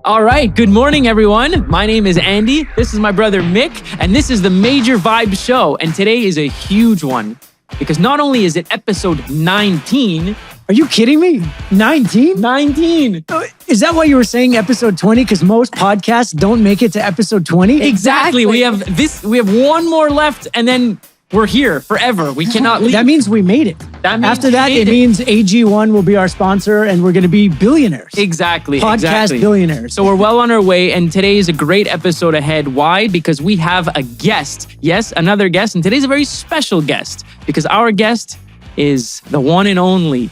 All right, good morning, everyone. My name is Andy. This is my brother Mick, and this is the Major Vibe Show. And today is a huge one because not only is it episode 19. Are you kidding me? 19? 19. Is that why you were saying episode 20? Because most podcasts don't make it to episode 20? Exactly. We have one more left, and then we're here forever. We cannot leave. That means we made it. After that, it means AG1 will be our sponsor and we're going to be billionaires. Exactly. Podcast billionaires. So we're well on our way, and today is a great episode ahead. Why? Because we have a guest. Yes, another guest. And today's a very special guest because our guest is the one and only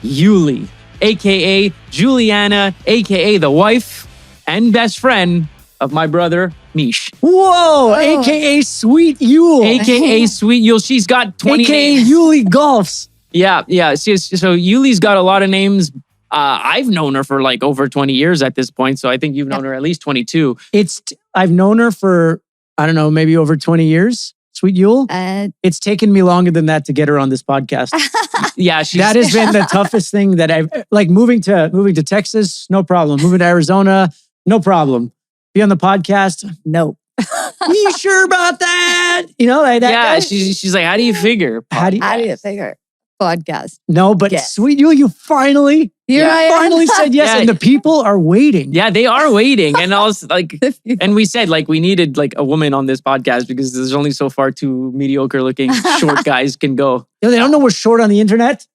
Yulie, aka Juliana, aka the wife and best friend of my brother Mish. Whoa, aka Sweet Yule. AKA Sweet Yule. She's got 20 AKA names. Yulie Golfs. Yeah. So Yulie's got a lot of names. I've known her for like over 20 years at this point. So I think you've known her at least 22. I've known her for, I don't know, maybe over 20 years. Sweet Yule. It's taken me longer than that to get her on this podcast. Yeah, that has been the toughest thing that I've like moving to Texas, no problem. Moving to Arizona, no problem. Be on the podcast, no. You sure about that? You know, like that. Yeah, she's like, how do you figure? How do you figure podcast? No, but Yes. Sweet Yule, you finally said yes, Yeah. and the people are waiting. Yeah, they are waiting. And I was like, and we said like we needed like a woman on this podcast because there's only so far two mediocre looking short guys can go. You know, they don't know we're short on the internet.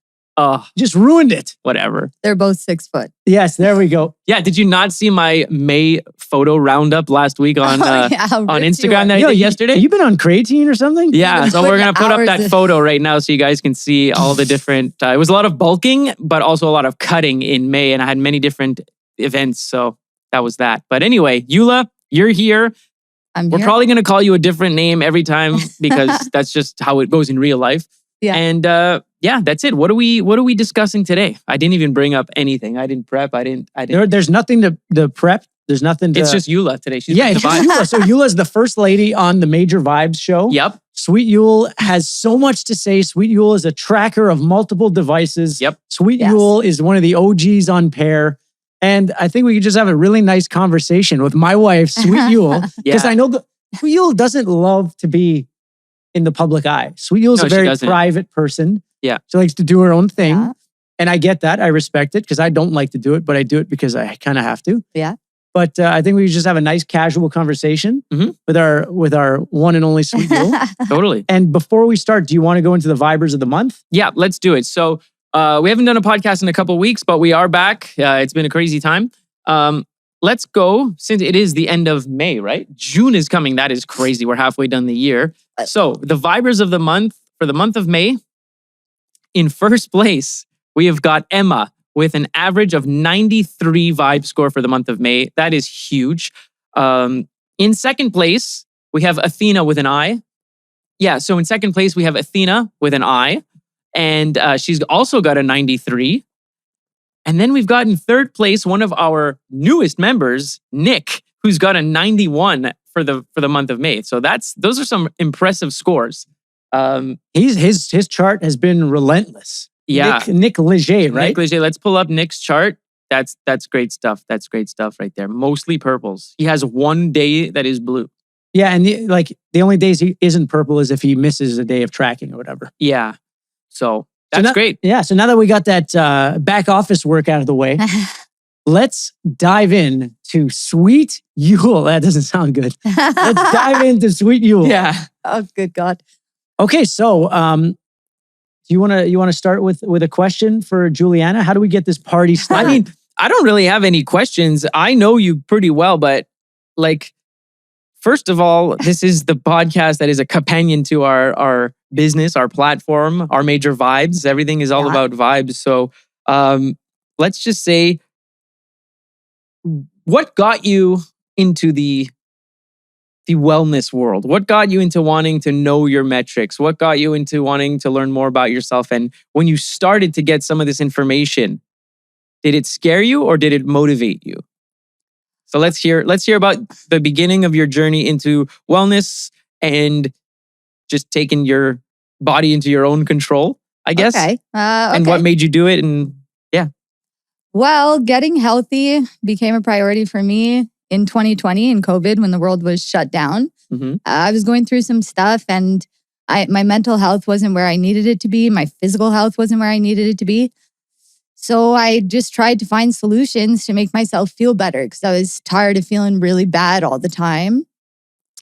Just ruined it. Whatever. They're both 6 foot. Yes, there we go. Yeah, did you not see my May photo roundup last week on on Instagram that I did yesterday? You've been on creatine or something? Yeah, so we're going to put up that hours. photo right now so you guys can see all the different, it was a lot of bulking, but also a lot of cutting in May. And I had many different events. So that was that. But anyway, Yula, you're here. We're probably going to call you a different name every time because that's just how it goes in real life. Yeah. And yeah, that's it. What are we discussing today? I didn't even bring up anything. I didn't prep. I didn't. There's nothing to prep. There's nothing to... It's just Yula today. She's it's just Yula. So Yula's the first lady on the Major Vibes show. Yep. Sweet Yule has so much to say. Sweet Yule is a tracker of multiple devices. Yep. Sweet Yule is one of the OGs on Pair. And I think we could just have a really nice conversation with my wife, Sweet Yule. Because I know Sweet Yule doesn't love to be in the public eye. Sweet Yule's a very private person. Yeah. She likes to do her own thing. Yeah. And I get that. I respect it because I don't like to do it, but I do it because I kind of have to. Yeah. But I think we just have a nice casual conversation with our one and only Sweet Yule. Totally. And before we start, do you want to go into the Vibers of the month? Yeah, let's do it. So we haven't done a podcast in a couple of weeks, but we are back. It's been a crazy time. Let's go, since it is the end of May, right? June is coming. That is crazy. We're halfway done the year. So the Vibers of the month for the month of May, in first place, we have got Emma with an average of 93 vibe score for the month of May. That is huge. In second place, we have Athena with an I. Yeah, so in second place, we have Athena with an I. And she's also got a 93. And then we've got in third place, one of our newest members, Nick, who's got a 91 for the month of May. So those are some impressive scores. His chart has been relentless. Yeah. Nick Leger, right? Nick Leger. Let's pull up Nick's chart. That's great stuff. That's great stuff right there. Mostly purples. He has one day that is blue. Yeah, and the only days he isn't purple is if he misses a day of tracking or whatever. Yeah. So that's great. Yeah, so now that we got that back office work out of the way, let's dive in to Sweet Yule. That doesn't sound good. Let's dive into Sweet Yule. Yeah. Oh, good God. Okay, so do you want to start with a question for Juliana? How do we get this party started? I mean, I don't really have any questions. I know you pretty well, but like, first of all, this is the podcast that is a companion to our business, our platform, our Major Vibes. Everything is all about vibes. So let's just say, what got you into the wellness world? What got you into wanting to know your metrics? What got you into wanting to learn more about yourself? And when you started to get some of this information, did it scare you or did it motivate you? So let's hear about the beginning of your journey into wellness and just taking your body into your own control, I guess. Okay. And what made you do it? And yeah. Well, getting healthy became a priority for me in 2020 in COVID when the world was shut down. I was going through some stuff and my mental health wasn't where I needed it to be. My physical health wasn't where I needed it to be. So I just tried to find solutions to make myself feel better because I was tired of feeling really bad all the time.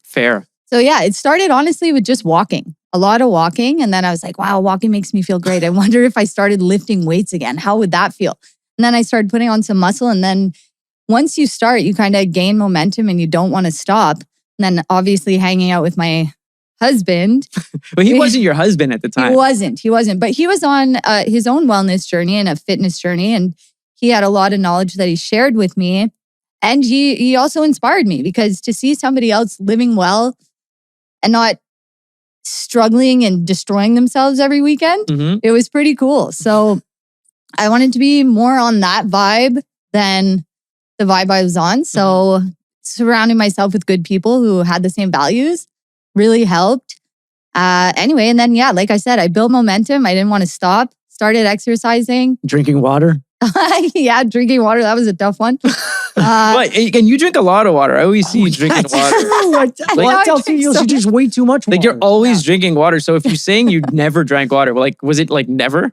Fair. So yeah, it started honestly with just walking, a lot of walking. And then I was like, wow, walking makes me feel great. I wonder if I started lifting weights again, how would that feel? And then I started putting on some muscle. And then once you start, you kind of gain momentum and you don't want to stop. And then obviously hanging out with my husband. But he wasn't your husband at the time. He wasn't. But he was on his own wellness journey and a fitness journey. And he had a lot of knowledge that he shared with me. And he also inspired me because to see somebody else living well and not struggling and destroying themselves every weekend, it was pretty cool. So I wanted to be more on that vibe than the vibe I was on. So surrounding myself with good people who had the same values really helped. Anyway, and then, yeah, like I said, I built momentum. I didn't want to stop. Started exercising. Drinking water. Yeah, drinking water. That was a tough one. And you drink a lot of water. I always see you drinking water. That tells you you drink way too much water. Like you're always drinking water. So if you're saying you never drank water, like was it like never?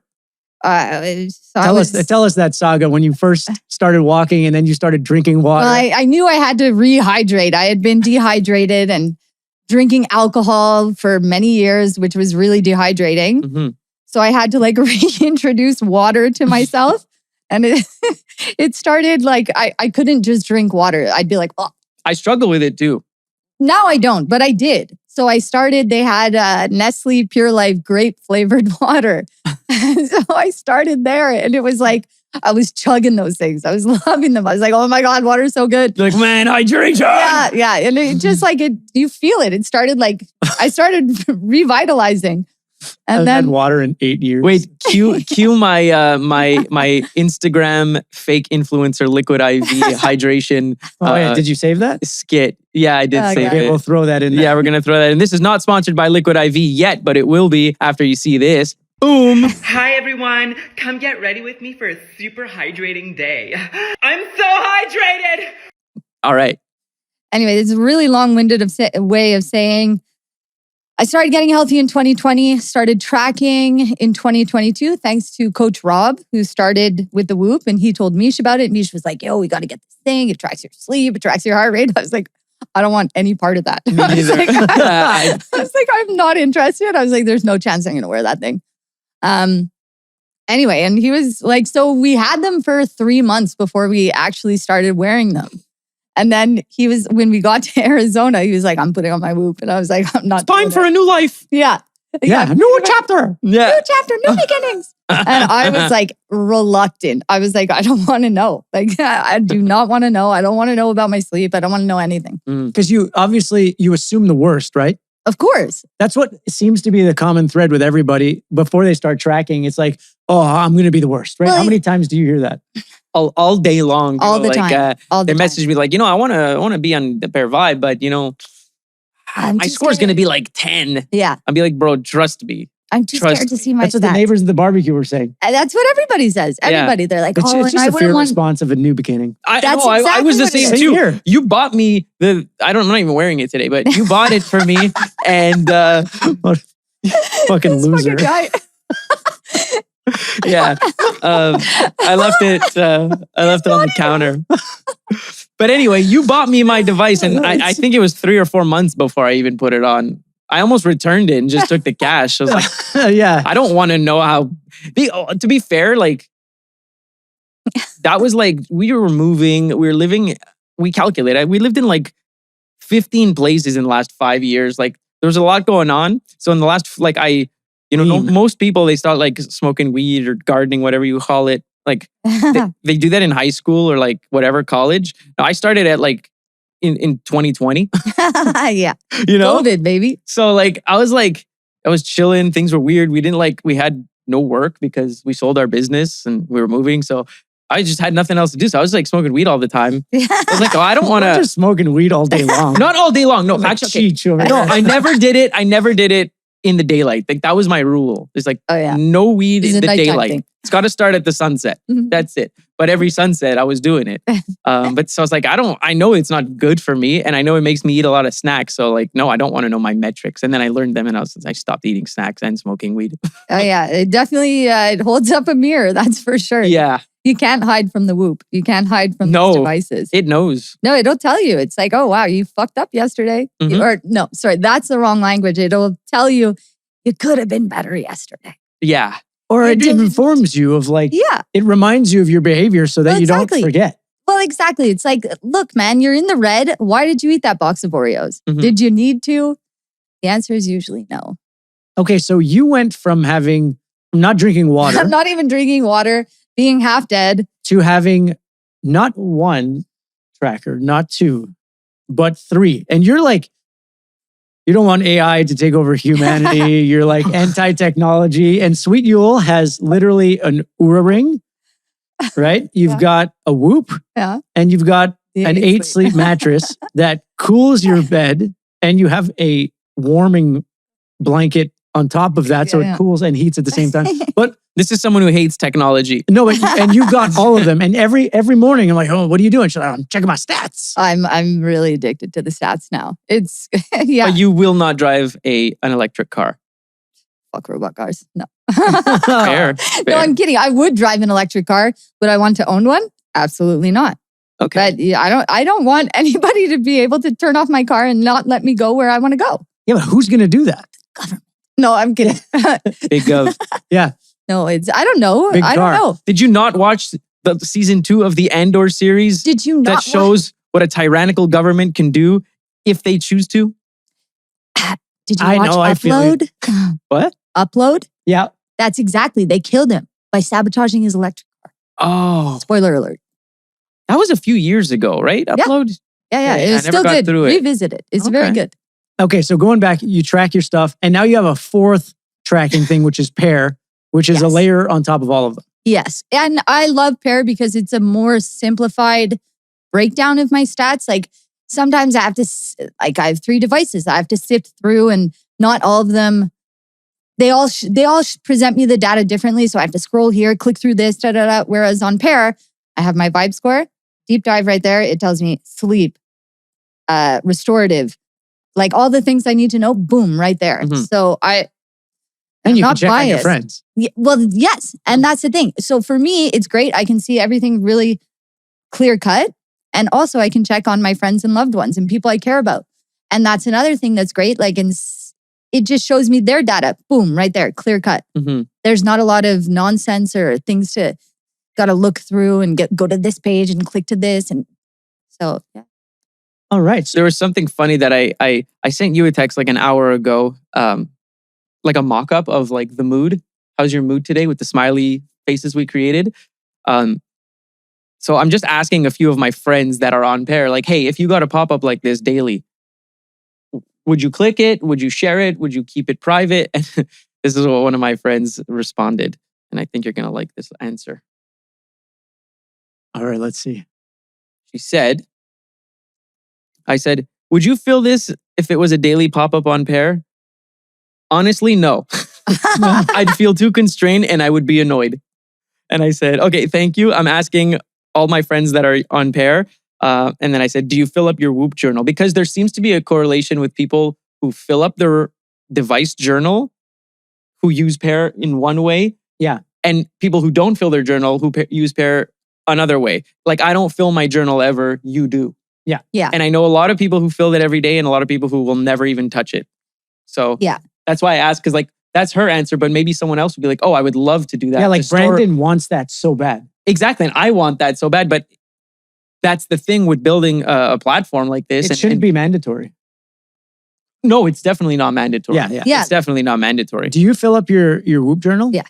Tell us that saga when you first started walking and then you started drinking water. Well, I knew I had to rehydrate. I had been dehydrated and drinking alcohol for many years, which was really dehydrating. So I had to like reintroduce water to myself. And it started like, I couldn't just drink water. I'd be like, oh. I struggle with it too. Now I don't, but I did. So I started, they had Nestle Pure Life grape flavored water. So I started there and it was like, I was chugging those things. I was loving them. I was like, oh my God, water's so good. You're like, man, hydration. Yeah. And it just like, you feel it. It started like, I started revitalizing. And I've then had water in 8 years. Wait, cue my my Instagram fake influencer liquid IV hydration. Did you save that? Skit? Yeah, I did save Okay, it. we'll throw that in there. Yeah, we're gonna throw that in. This is not sponsored by Liquid IV yet, but it will be after you see this. Boom! Hi everyone, come get ready with me for a super hydrating day. I'm so hydrated! All right. Anyway, it's a really long-winded way of saying I started getting healthy in 2020, started tracking in 2022, thanks to Coach Rob, who started with the Whoop, and he told Mish about it. Mish was like, yo, we got to get this thing. It tracks your sleep, it tracks your heart rate. I was like, I don't want any part of that. I was like, I'm not interested. I was like, there's no chance I'm going to wear that thing. Anyway, and he was like, so we had them for 3 months before we actually started wearing them. And then when we got to Arizona, he was like, I'm putting on my Whoop. And I was like, I'm not. It's time for a new life. Yeah. New chapter. Yeah. New chapter, new beginnings. And I was like reluctant. I was like, I don't want to know. Like, I do not want to know. I don't want to know about my sleep. I don't want to know anything. Because you assume the worst, right? Of course. That's what seems to be the common thread with everybody before they start tracking. It's like, oh, I'm going to be the worst, right? Well, How many times do you hear that? All day long. All the time. They message me like, I want to be on the Pair Vibe, but my score's going to be like 10. Yeah. I'll be like, bro, trust me. I'm too scared to see my That's what stats. the neighbors at the barbecue were saying. And that's what everybody says. Everybody. They're like, It's and just I a fear wouldn't want. response of a new beginning. I was the same too. Here. You bought me I'm not even wearing it today, but you bought it for me. And fucking This loser. fucking guy. yeah, I left it on the counter. But anyway, you bought me my device, and I think it was 3 or 4 months before I even put it on. I almost returned it and just took the cash. I was like, yeah. I don't want to know how. To be fair, like that was like we were moving. We were living. We calculated. We lived in like 15 places in the last 5 years. Like there was a lot going on. So in the last, like most people, they start like smoking weed or gardening, whatever you call it. Like they do that in high school or like whatever college. Now, I started at like in 2020. Yeah. COVID, baby. So like I was chilling. Things were weird. We had no work because we sold our business and we were moving. So I just had nothing else to do. So I was like smoking weed all the time. I was like, I don't want to. Just smoking weed all day long. Not all day long. No, like actually, Cheech over no, there. I never did it. in the daylight. Like that was my rule. It's like no weed It's in a the nighttime daylight. thing. It's got to start at the sunset. That's it. But every sunset, I was doing it. But so I was like, I know it's not good for me, and I know it makes me eat a lot of snacks. So like, no, I don't want to know my metrics. And then I learned them, and I stopped eating snacks and smoking weed. Oh yeah, it definitely it holds up a mirror. That's for sure. Yeah, You can't hide from the Whoop. You can't hide from these devices. it knows. No, it'll tell you. It's like, oh wow, you fucked up yesterday. Or no, sorry, that's the wrong language. It'll tell you you could have been better yesterday. Yeah. Or it informs you of like, it reminds you of your behavior so that you don't forget. Well, exactly. It's like, look, man, you're in the red. Why did you eat that box of Oreos? Did you need to? The answer is usually no. Okay, so you went from not drinking water. I'm not even drinking water, being half dead. To having not one tracker, not two, but three. And you're like, you don't want AI to take over humanity. You're like anti-technology. And Sweet Yule has literally an Oura ring, right? You've got a Whoop. Yeah. And you've got an 8-sleep mattress that cools your bed. And you have a warming blanket on top of that. So it cools and heats at the same time. But this is someone who hates technology. no, and you've got all of them. And every morning I'm like, oh, what are you doing? She's like, I'm checking my stats. I'm really addicted to the stats now. It's But you will not drive an electric car. Fuck robot cars. No. Fair. No, I'm kidding. I would drive an electric car. Would I want to own one? Absolutely not. Okay. But yeah, I don't want anybody to be able to turn off my car and not let me go where I want to go. Yeah, but who's going to do that? Government. No, I'm kidding. Big gov. Yeah. No, I don't know. Big I car. don't know. Did you not watch the season 2 of the Andor series? Did you not that shows what a tyrannical government can do if they choose to? Did you I watch know, I feel Upload? What? Upload? Yeah. That's exactly. They killed him by sabotaging his electric car. Oh, Spoiler alert. that was a few years ago, right? Upload? Yeah. It was I never still got good. through it. Revisit it. It's very Okay. good. Okay, so going back, you track your stuff. And now you have a fourth tracking thing, which is Pair, which is a Yes. layer on top of all of them. Yes. And I love Pair because it's a more simplified breakdown of my stats. Like sometimes I have to, I have 3 devices. I have to sift through and not all of them. They all present me the data differently. So I have to scroll here, click through this, Whereas on Pair, I have my vibe score, deep dive right there. It tells me sleep, restorative, like all the things I need to know, boom, right there. Mhm. So And I'm you can not check on your biased. friends. Well, yes. And that's the thing. So for me, it's great. I can see everything really clear cut. And also I can check on my friends and loved ones and people I care about. And that's another thing that's great. Like, it just shows me their data. Boom, right there, clear cut. Mm-hmm. There's not a lot of nonsense or things to got to look through and go to this page and click to this. And so, yeah. All right. So There was something funny that I sent you a text like an hour ago, like a mock-up of like the mood. How's your mood today with the smiley faces we created? So I'm just asking a few of my friends that are on Pair, like, hey, if you got a pop-up like this daily, would you click it? Would you share it? Would you keep it private? And this is what one of my friends responded. And I think you're going to like this answer. all right, let's see. She said, I said, would you feel this if it was a daily pop-up on Pair? Honestly, no. I'd feel too constrained and I would be annoyed. And I said, okay, thank you. I'm asking all my friends that are on Pair. And then I said, do you fill up your Whoop journal? Because there seems to be a correlation with people who fill up their device journal, who use Pair in one way. Yeah. And people who don't fill their journal, who use Pair another way. Like I don't fill my journal ever, you do. Yeah. Yeah. And I know a lot of people who fill it every day and a lot of people who will never even touch it. So Yeah. that's why I asked, because like that's her answer, but maybe someone else would be like, oh, I would love to do that. Yeah, like To store- Brandon wants that so bad. Exactly. And I want that so bad. But that's the thing with building a platform like this. It shouldn't be mandatory. No, it's definitely not mandatory. Yeah. Yeah. It's definitely not mandatory. Do you fill up your Whoop journal? Yeah.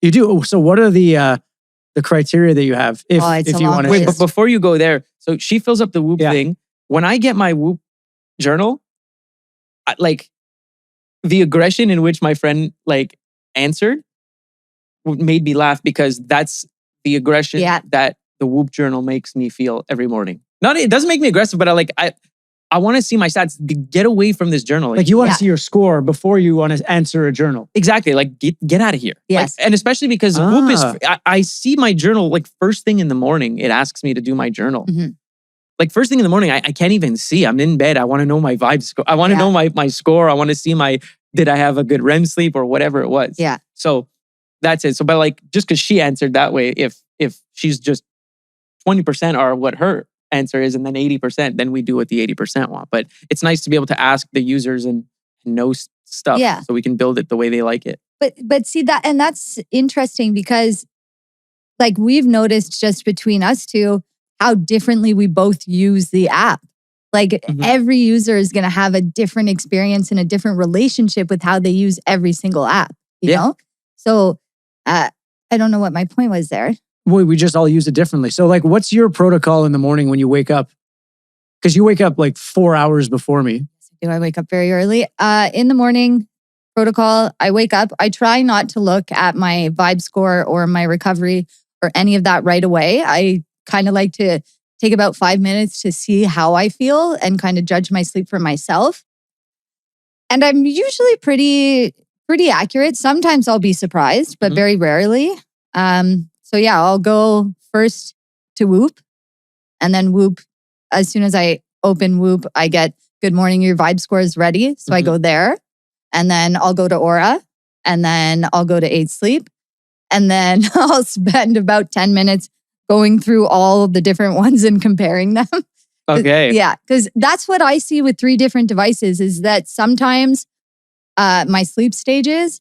You do? So what are the criteria that you have if, it's a if you long want to? Wait, list. but before you go there, so she fills up the Whoop Yeah. thing. When I get my Whoop journal, like the aggression in which my friend like answered made me laugh because that's the aggression Yeah. that the Whoop journal makes me feel every morning. It doesn't make me aggressive, but I want to see my stats. Get away from this journal. Like you want to see your score before you want to answer a journal. Exactly. Like get out of here. Yes. Like, and especially because Whoop is, I see my journal like first thing in the morning, it asks me to do my journal. Mhm. Like first thing in the morning, I can't even see. I'm in bed. I want to know my vibe score. I want to know my score. I want to see did I have a good REM sleep or whatever it was. Yeah. So that's it. So, but like, just because she answered that way, if she's just 20% are what her answer is, and then 80%, then we do what the 80% want. But it's nice to be able to ask the users and know stuff so we can build it the way they like it. But see that, and that's interesting because like we've noticed just between us two, how differently we both use the app. Like every user is going to have a different experience and a different relationship with how they use every single app, you know? So I don't know what my point was there. We just all use it differently. So like, what's your protocol in the morning when you wake up? Because you wake up like 4 hours before me. Do I wake up very early? In the morning protocol, I wake up. I try not to look at my vibe score or my recovery or any of that right away. I kind of like to take about 5 minutes to see how I feel and kind of judge my sleep for myself. And I'm usually pretty accurate. Sometimes I'll be surprised, but very rarely. So yeah, I'll go first to Whoop, and then Whoop. As soon as I open Whoop, I get good morning, your vibe score is ready. So I go there, and then I'll go to Aura, and then I'll go to 8 Sleep, and then I'll spend about 10 minutes going through all of the different ones and comparing them. Okay. Yeah, because that's what I see with 3 different devices is that sometimes my sleep stages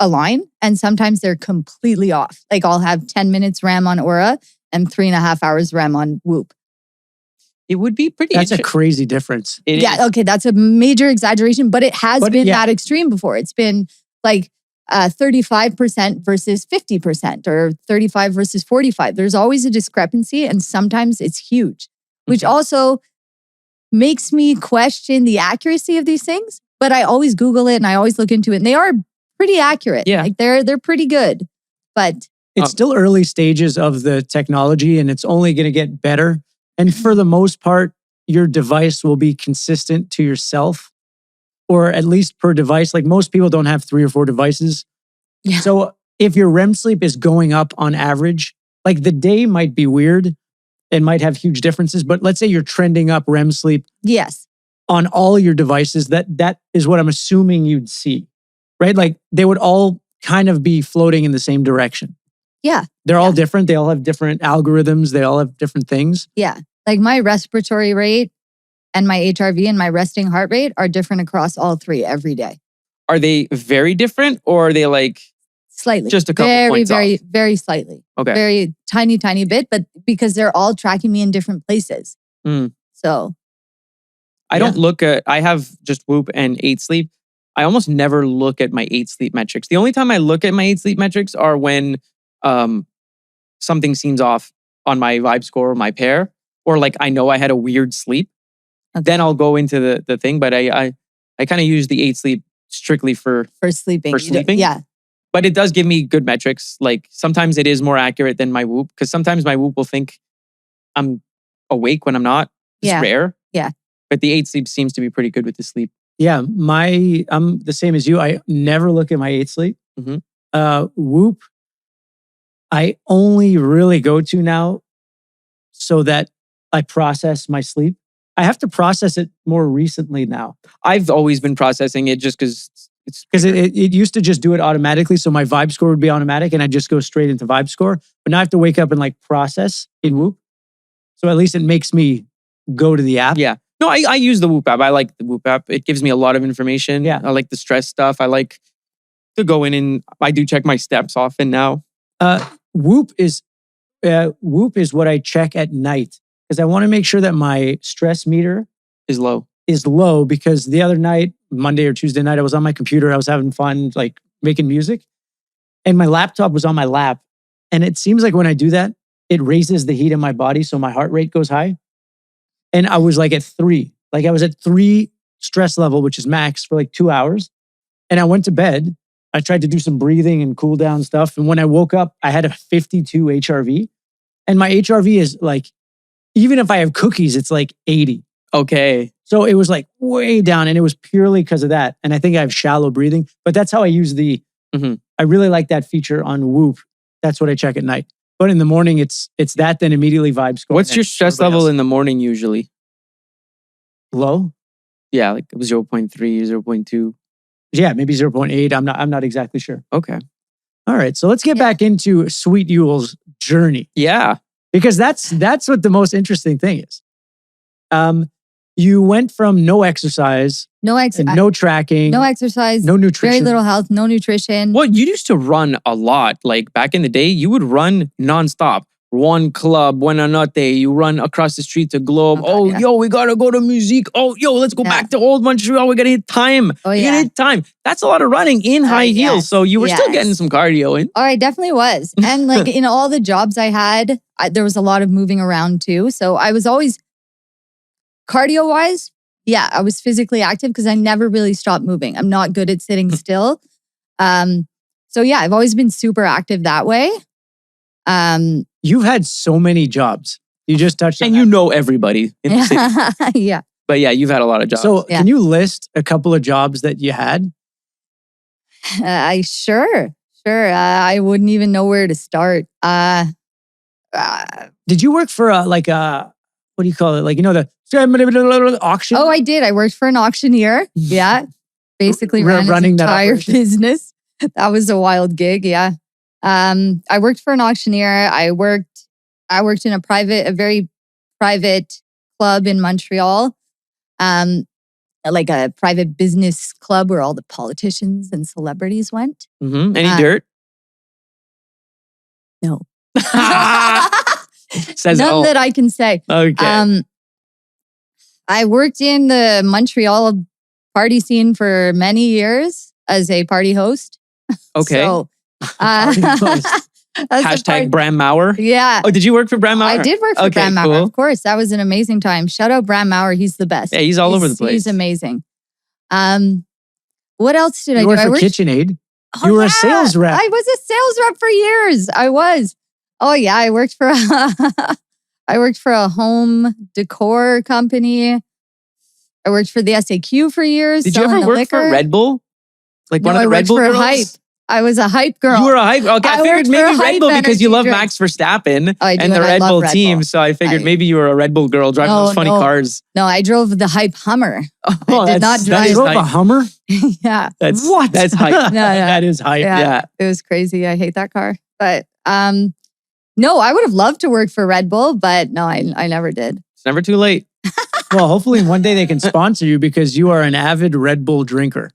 align and sometimes they're completely off. Like I'll have 10 minutes RAM on Aura and 3.5 hours RAM on Whoop. It would be pretty. That's a crazy difference. Okay, that's a major exaggeration, but it has been that extreme before. It's been like 35% versus 50% or 35 versus 45. There's always a discrepancy and sometimes it's huge, which also makes me question the accuracy of these things. But I always Google it and I always look into it and they are pretty accurate. Yeah. Like they're pretty good, but it's still early stages of the technology and it's only going to get better. And for the most part, your device will be consistent to yourself or at least per device. Like most people don't have 3 or 4 devices. Yeah. So if your REM sleep is going up on average, like the day might be weird and might have huge differences, but let's say you're trending up REM sleep. Yes. On all your devices, that is what I'm assuming you'd see, right? Like they would all kind of be floating in the same direction. Yeah. They're all different. They all have different algorithms. They all have different things. Yeah. Like my respiratory rate and my HRV and my resting heart rate are different across all 3 every day. Are they very different or are they like slightly? Just a couple points off? Very slightly. Okay. Very tiny bit, but because they're all tracking me in different places. So I don't look at, I have just Whoop and 8 Sleep. I almost never look at my 8 Sleep metrics. The only time I look at my 8 Sleep metrics are when something seems off on my vibe score or my pair, or like I know I had a weird sleep. Okay. Then I'll go into the thing, but I kind of use the 8 Sleep strictly for sleeping. Yeah. But it does give me good metrics. Like sometimes it is more accurate than my Whoop because sometimes my Whoop will think I'm awake when I'm not. It's rare. Yeah. But the 8 Sleep seems to be pretty good with the sleep. Yeah, I'm the same as you. I never look at my 8 Sleep. Whoop, I only really go to now so that I process my sleep. I have to process it more recently now. I've always been processing it just because it used to just do it automatically. So my vibe score would be automatic and I'd just go straight into vibe score. But now I have to wake up and like process in Whoop. So at least it makes me go to the app. Yeah. No, I use the Whoop app. I like the Whoop app. It gives me a lot of information. Yeah. I like the stress stuff. I like to go in and I do check my steps often now. Whoop is what I check at night because I want to make sure that my stress meter is low because the other night, Monday or Tuesday night, I was on my computer. I was having fun, like making music. And my laptop was on my lap. And it seems like when I do that, it raises the heat in my body. So my heart rate goes high. And I was like at 3. Like I was at 3 stress level, which is max for like 2 hours. And I went to bed. I tried to do some breathing and cool down stuff. And when I woke up, I had a 52 HRV. And my HRV is like, even if I have cookies, it's like 80. Okay. So it was like way down and it was purely because of that. And I think I have shallow breathing, but that's how I use I really like that feature on Whoop. That's what I check at night. But in the morning, it's that, then immediately vibes go. What's your stress level in the morning usually? Low? Yeah, like 0.3, 0.2. Yeah, maybe 0.8. I'm not exactly sure. Okay. All right. So let's get back into Sweet Yule's journey. Yeah. Because that's what the most interesting thing is. You went from no exercise, no tracking, no exercise, no nutrition, very little health, no nutrition. Well, you used to run a lot. Like back in the day, you would run nonstop. One club, buena notte. You run across the street to Globe. Yo, we gotta go to musique. Oh, yo, let's go back to old Montreal. We gotta hit time. Oh, You gotta hit time. That's a lot of running in high heels. So you were still getting some cardio in. Oh, I definitely was. And like in all the jobs I had, there was a lot of moving around too. So I was always cardio wise. Yeah, I was physically active because I never really stopped moving. I'm not good at sitting still. So yeah, I've always been super active that way. You've had so many jobs. You just touched on and that. you know everybody in the city. Yeah. But yeah, you've had a lot of jobs. So can you list a couple of jobs that you had? Sure. I wouldn't even know where to start. Did you work for what do you call it? Like, the auction? Oh, I did. I worked for an auctioneer. Yeah. Basically running his entire business. That was a wild gig. Yeah. I worked for an auctioneer. I worked in a very private club in Montreal. Like a private business club where all the politicians and celebrities went. Mm-hmm. Any dirt? No. Says none that I can say. Okay. I worked in the Montreal party scene for many years as a party host. Okay. So, Hashtag Bram Maurer. Yeah. Oh, did you work for Bram Maurer? I did work for Bram Maurer. Cool. Of course. That was an amazing time. Shout out Bram Maurer. He's the best. Yeah, he's all over the place. He's amazing. What else did I do? You worked for KitchenAid. You were a sales rep. I was a sales rep for years. I was. Oh yeah, I worked for a home decor company. I worked for the SAQ for years. Did you ever work for Red Bull? Like one of the Red Bull girls? Hype. I was a hype girl. You were a hype. Okay, I figured maybe Red Bull because you love Max Verstappen and the Red Bull team. So I figured maybe you were a Red Bull girl driving those funny cars. No, I drove the hype Hummer. Oh, I did not drive. You drove a Hummer? Yeah. That's That's hype. That is hype. Yeah. It was crazy. I hate that car. But no, I would have loved to work for Red Bull, but no, I never did. It's never too late. Well, hopefully one day they can sponsor you because you are an avid Red Bull drinker.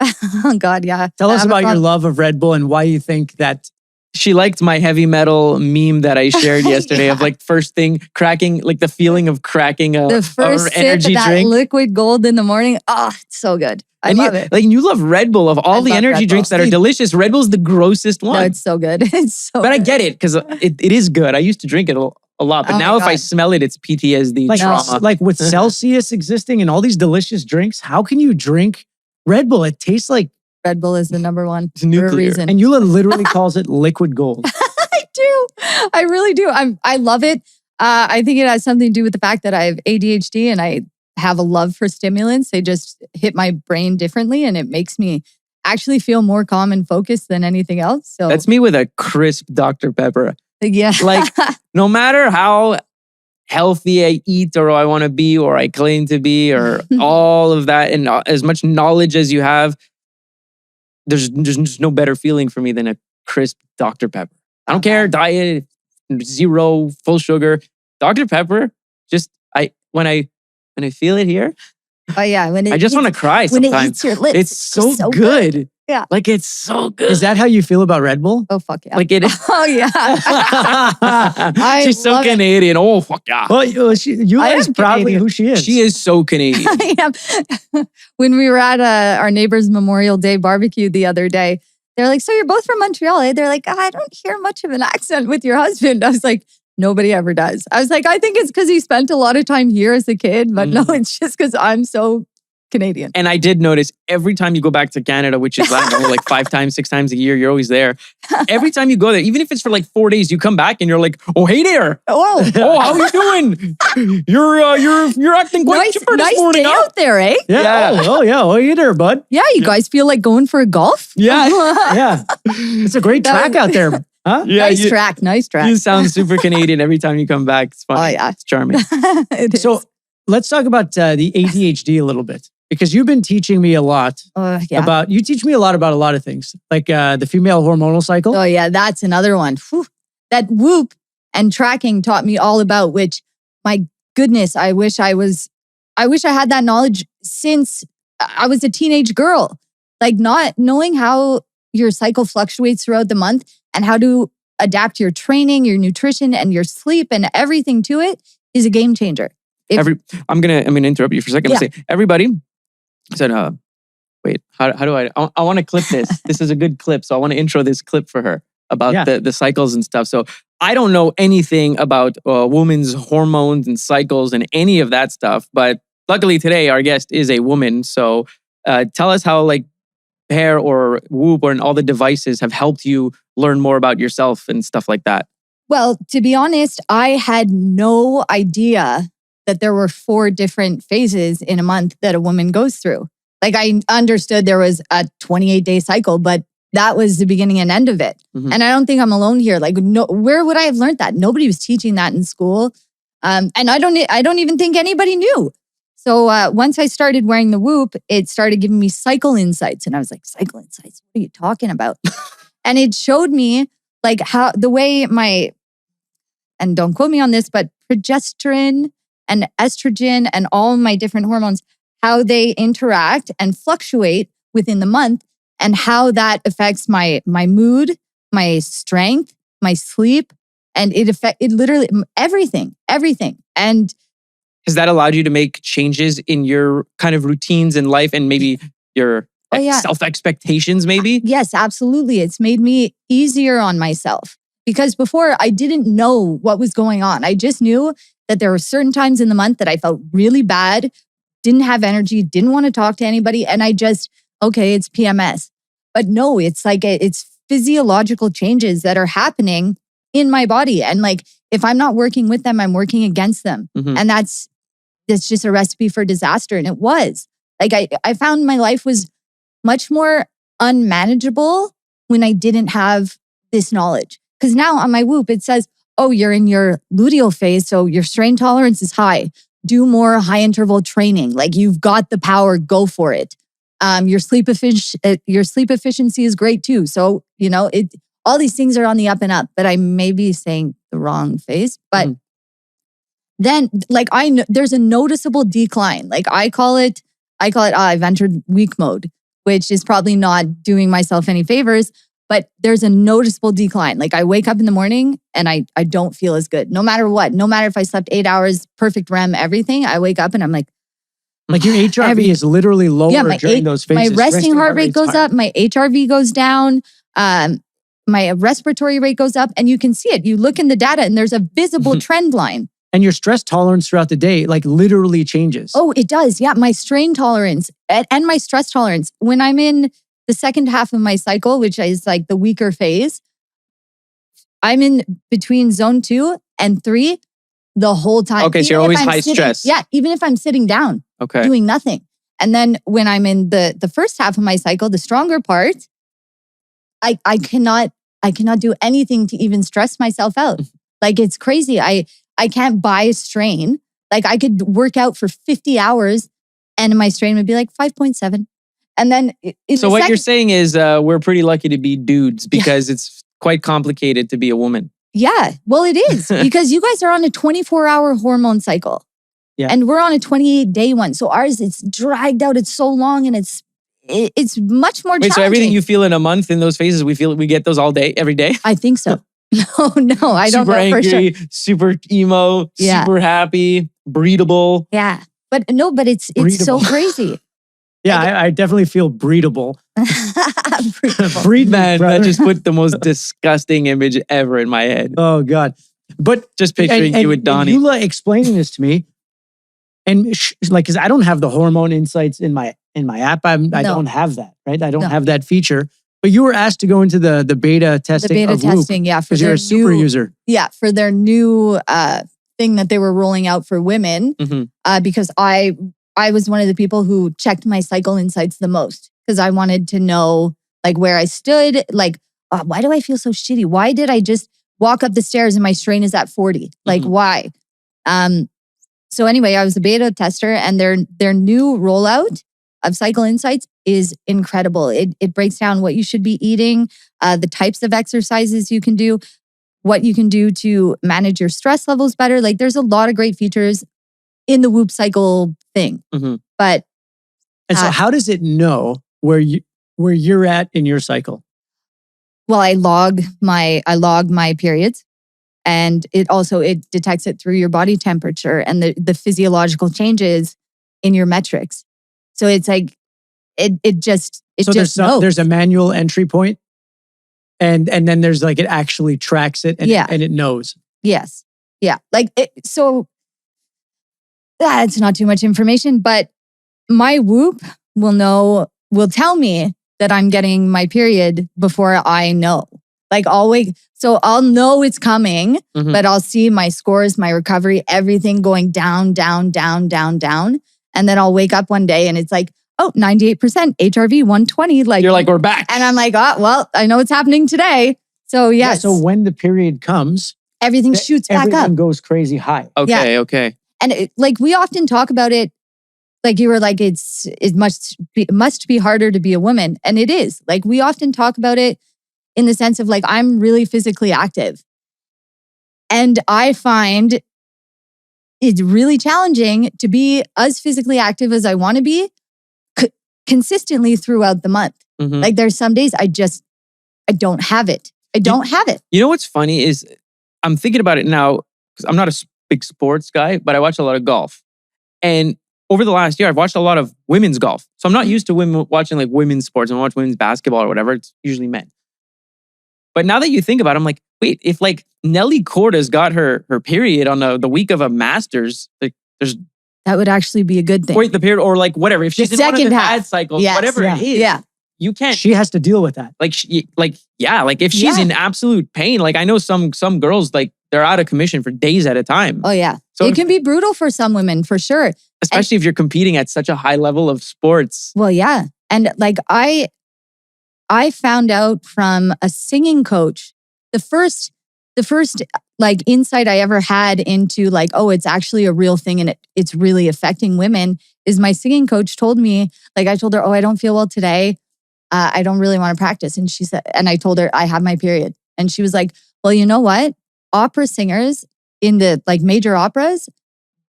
Oh God, yeah. Tell us about your love of Red Bull and why you think that. She liked my heavy metal meme that I shared yesterday of like first thing cracking, like the feeling of cracking the first sip energy of that drink. liquid gold in the morning. Oh, it's so good. I love it. Like you love Red Bull of all the energy drinks that are delicious. Red Bull's the grossest one. No, it's so good. It's so But good. I get it because it is good. I used to drink it a lot, but now if I smell it, it's PTSD trauma. Like with Celsius existing and all these delicious drinks, how can you drink Red Bull? It tastes like Red Bull is the number one it's nuclear. for a reason. And Yula literally calls it liquid gold. I do. I really do. I love it. I think it has something to do with the fact that I have ADHD and I have a love for stimulants. They just hit my brain differently and it makes me actually feel more calm and focused than anything else. So that's me with a crisp Dr. Pepper. Yeah. Like no matter how healthy I eat or I want to be or I claim to be or all of that and as much knowledge as you have, there's just no better feeling for me than a crisp Dr. Pepper. I don't care, diet, zero, full sugar. Dr. Pepper, just when I feel it here, oh yeah, I just want to cry sometimes. When it hits your lips, it's so good. Yeah. Like it's so good. Is that how you feel about Red Bull? Oh fuck yeah. Like it is. Oh yeah. She's so Canadian. Oh fuck yeah. Well, Yula is proudly Canadian. who she is. She is so Canadian. I am. When we were at our neighbor's Memorial Day barbecue the other day, they're like, "So you're both from Montreal?" Eh? They're like, "I don't hear much of an accent with your husband." I was like, "Nobody ever does." I was like, "I think it's because he spent a lot of time here as a kid, but no, it's just because I'm so Canadian. And I did notice every time you go back to Canada, which is I don't know, like 5 times, 6 times a year, you're always there. Every time you go there, even if it's for like 4 days, you come back and you're like, oh, hey there. Oh, How you doing? You're acting quite chipper this nice morning. day Huh? out there, eh? Yeah. Oh, yeah. Oh, you there, bud? Yeah, you guys feel like going for a golf? Yeah. Yeah. It's a great track out there. Huh? Yeah, Nice track. You sound super Canadian every time you come back. It's fun. Oh, yeah. It's charming. It is. So let's talk about the ADHD a little bit, because you've been teaching me a lot yeah. you teach me a lot about a lot of things, like the female hormonal cycle. Oh, yeah, that's another one. Whew. That Whoop and tracking taught me all about, which, my goodness, I wish I had that knowledge since I was a teenage girl. Like, not knowing how your cycle fluctuates throughout the month and how to adapt your training, your nutrition, and your sleep and everything to it is a game changer. I'm gonna interrupt you for a second. Yeah. Say, everybody said, wait, how do I want to clip this. This is a good clip. So I want to intro this clip for her about the cycles and stuff. So I don't know anything about women's hormones and cycles and any of that stuff. But luckily today our guest is a woman. So tell us how like Pear or Whoop or all the devices have helped you learn more about yourself and stuff like that. Well, to be honest, I had no idea that there were 4 different phases in a month that a woman goes through. Like, I understood there was a 28-day cycle, but that was the beginning and end of it. Mm-hmm. And I don't think I'm alone here. Like, no, where would I have learned that? Nobody was teaching that in school. And I don't even think anybody knew. So once I started wearing the Whoop, it started giving me cycle insights. And I was like, cycle insights? What are you talking about? And it showed me like how the way and don't quote me on this, but progesterone and estrogen and all my different hormones, how they interact and fluctuate within the month, and how that affects my mood, my strength, my sleep, and it literally everything. And has that allowed you to make changes in your kind of routines in life and maybe your self-expectations maybe? Yes, absolutely. It's made me easier on myself, because before I didn't know what was going on. I just knew that there were certain times in the month that I felt really bad, didn't have energy, didn't want to talk to anybody. And I just, okay, it's PMS. But no, it's like it's physiological changes that are happening in my body. And like, if I'm not working with them, I'm working against them. Mm-hmm. And that's just a recipe for disaster. And it was. Like, I found my life was much more unmanageable when I didn't have this knowledge. Because now on my Whoop, it says, oh, you're in your luteal phase, so your strain tolerance is high. Do more high interval training. Like, you've got the power, go for it. Your sleep efficiency is great too. So, all these things are on the up and up, but I may be saying the wrong phase. But then, like, there's a noticeable decline. Like, I call it, I've entered weak mode, which is probably not doing myself any favors, but there's a noticeable decline. Like, I wake up in the morning and I don't feel as good, no matter what. No matter if I slept 8 hours, perfect REM, everything, I wake up and I'm like your HRV is literally lower during those phases. My resting heart rate goes up, my HRV goes down, my respiratory rate goes up, and you can see it. You look in the data and there's a visible trend line. And your stress tolerance throughout the day, like, literally changes. Oh, it does. Yeah. My strain tolerance and my stress tolerance. When I'm in the second half of my cycle, which is like the weaker phase, I'm in between zone 2 and 3 the whole time. Okay, so you're always high stress. Yeah. Even if I'm sitting down, doing nothing. And then when I'm in the first half of my cycle, the stronger part, I cannot do anything to even stress myself out. Like, it's crazy. I can't buy a strain. Like, I could work out for 50 hours and my strain would be like 5.7. And then so what you're saying is we're pretty lucky to be dudes, because it's quite complicated to be a woman. Yeah, well, it is, because you guys are on a 24-hour hormone cycle. Yeah. And we're on a 28-day one. So ours, it's dragged out. It's so long, and it's much more challenging. Wait, so everything you feel in a month in those phases, we get those all day, every day? I think so. No, I don't know angry, for sure. Super emo, super happy, breedable. Yeah. But it's so crazy. Yeah, I definitely feel breedable. Breed man, that just put the most disgusting image ever in my head. Oh God. But just picturing you with Donnie. Yula explaining this to me, And like, because I don't have the hormone insights in my app. I don't have that, right? I don't have that feature. But you were asked to go into the beta testing. The beta of testing, Whoop, because you're a super user. Yeah, for their new thing that they were rolling out for women. Because I was one of the people who checked my cycle insights the most because I wanted to know like where I stood. Like, why do I feel so shitty? Why did I just walk up the stairs and my strain is at 40? Like, why? So anyway, I was a beta tester, and their new rollout of Cycle Insights is incredible. It breaks down what you should be eating, the types of exercises you can do, what you can do to manage your stress levels better. Like there's a lot of great features in the Whoop Cycle thing. But so how does it know where you're at in your cycle? Well, I log my periods. And it detects it through your body temperature and the physiological changes in your metrics. So it's like it just knows. There's a manual entry point, and then there's like it actually tracks it and it knows. Yes, yeah. Like it's not too much information, but my Whoop will tell me that I'm getting my period before I know. Like so I'll know it's coming, but I'll see my scores, my recovery, everything going down, down, down, down, down. And then I'll wake up one day and it's like, 98% HRV 120. Like you're like, we're back. And I'm like, well, I know it's happening today. So yes. Yeah, so when the period comes, everything shoots back up. Everything goes crazy high. Okay. And like we often talk about it, like you were like, it must be harder to be a woman. And it is. Like we often talk about it in the sense of like, I'm really physically active. And I find it's really challenging to be as physically active as I want to be consistently throughout the month. Like there's some days I don't have it. I don't have it. You know what's funny is I'm thinking about it now because I'm not a big sports guy, but I watch a lot of golf. And over the last year, I've watched a lot of women's golf. So I'm not used to women watching like women's sports. I watch women's basketball or whatever. It's usually men. But now that you think about it, I'm like, wait, if like Nelly Corda's got her period on the week of a Masters, like that would actually be a good thing. Wait, the period or like whatever. If she's in one of the bad cycles, whatever it is, you can't. She has to deal with that. Like if she's in absolute pain, like I know some girls like they're out of commission for days at a time. Oh yeah, so it can be brutal for some women for sure, especially if you're competing at such a high level of sports. Well, yeah, and like I found out from a singing coach, the first like insight I ever had into like, it's actually a real thing and it's really affecting women is my singing coach told me, like I told her, I don't feel well today. I don't really want to practice. And she said, and I told her I have my period. And she was like, well, you know what? Opera singers in the like major operas,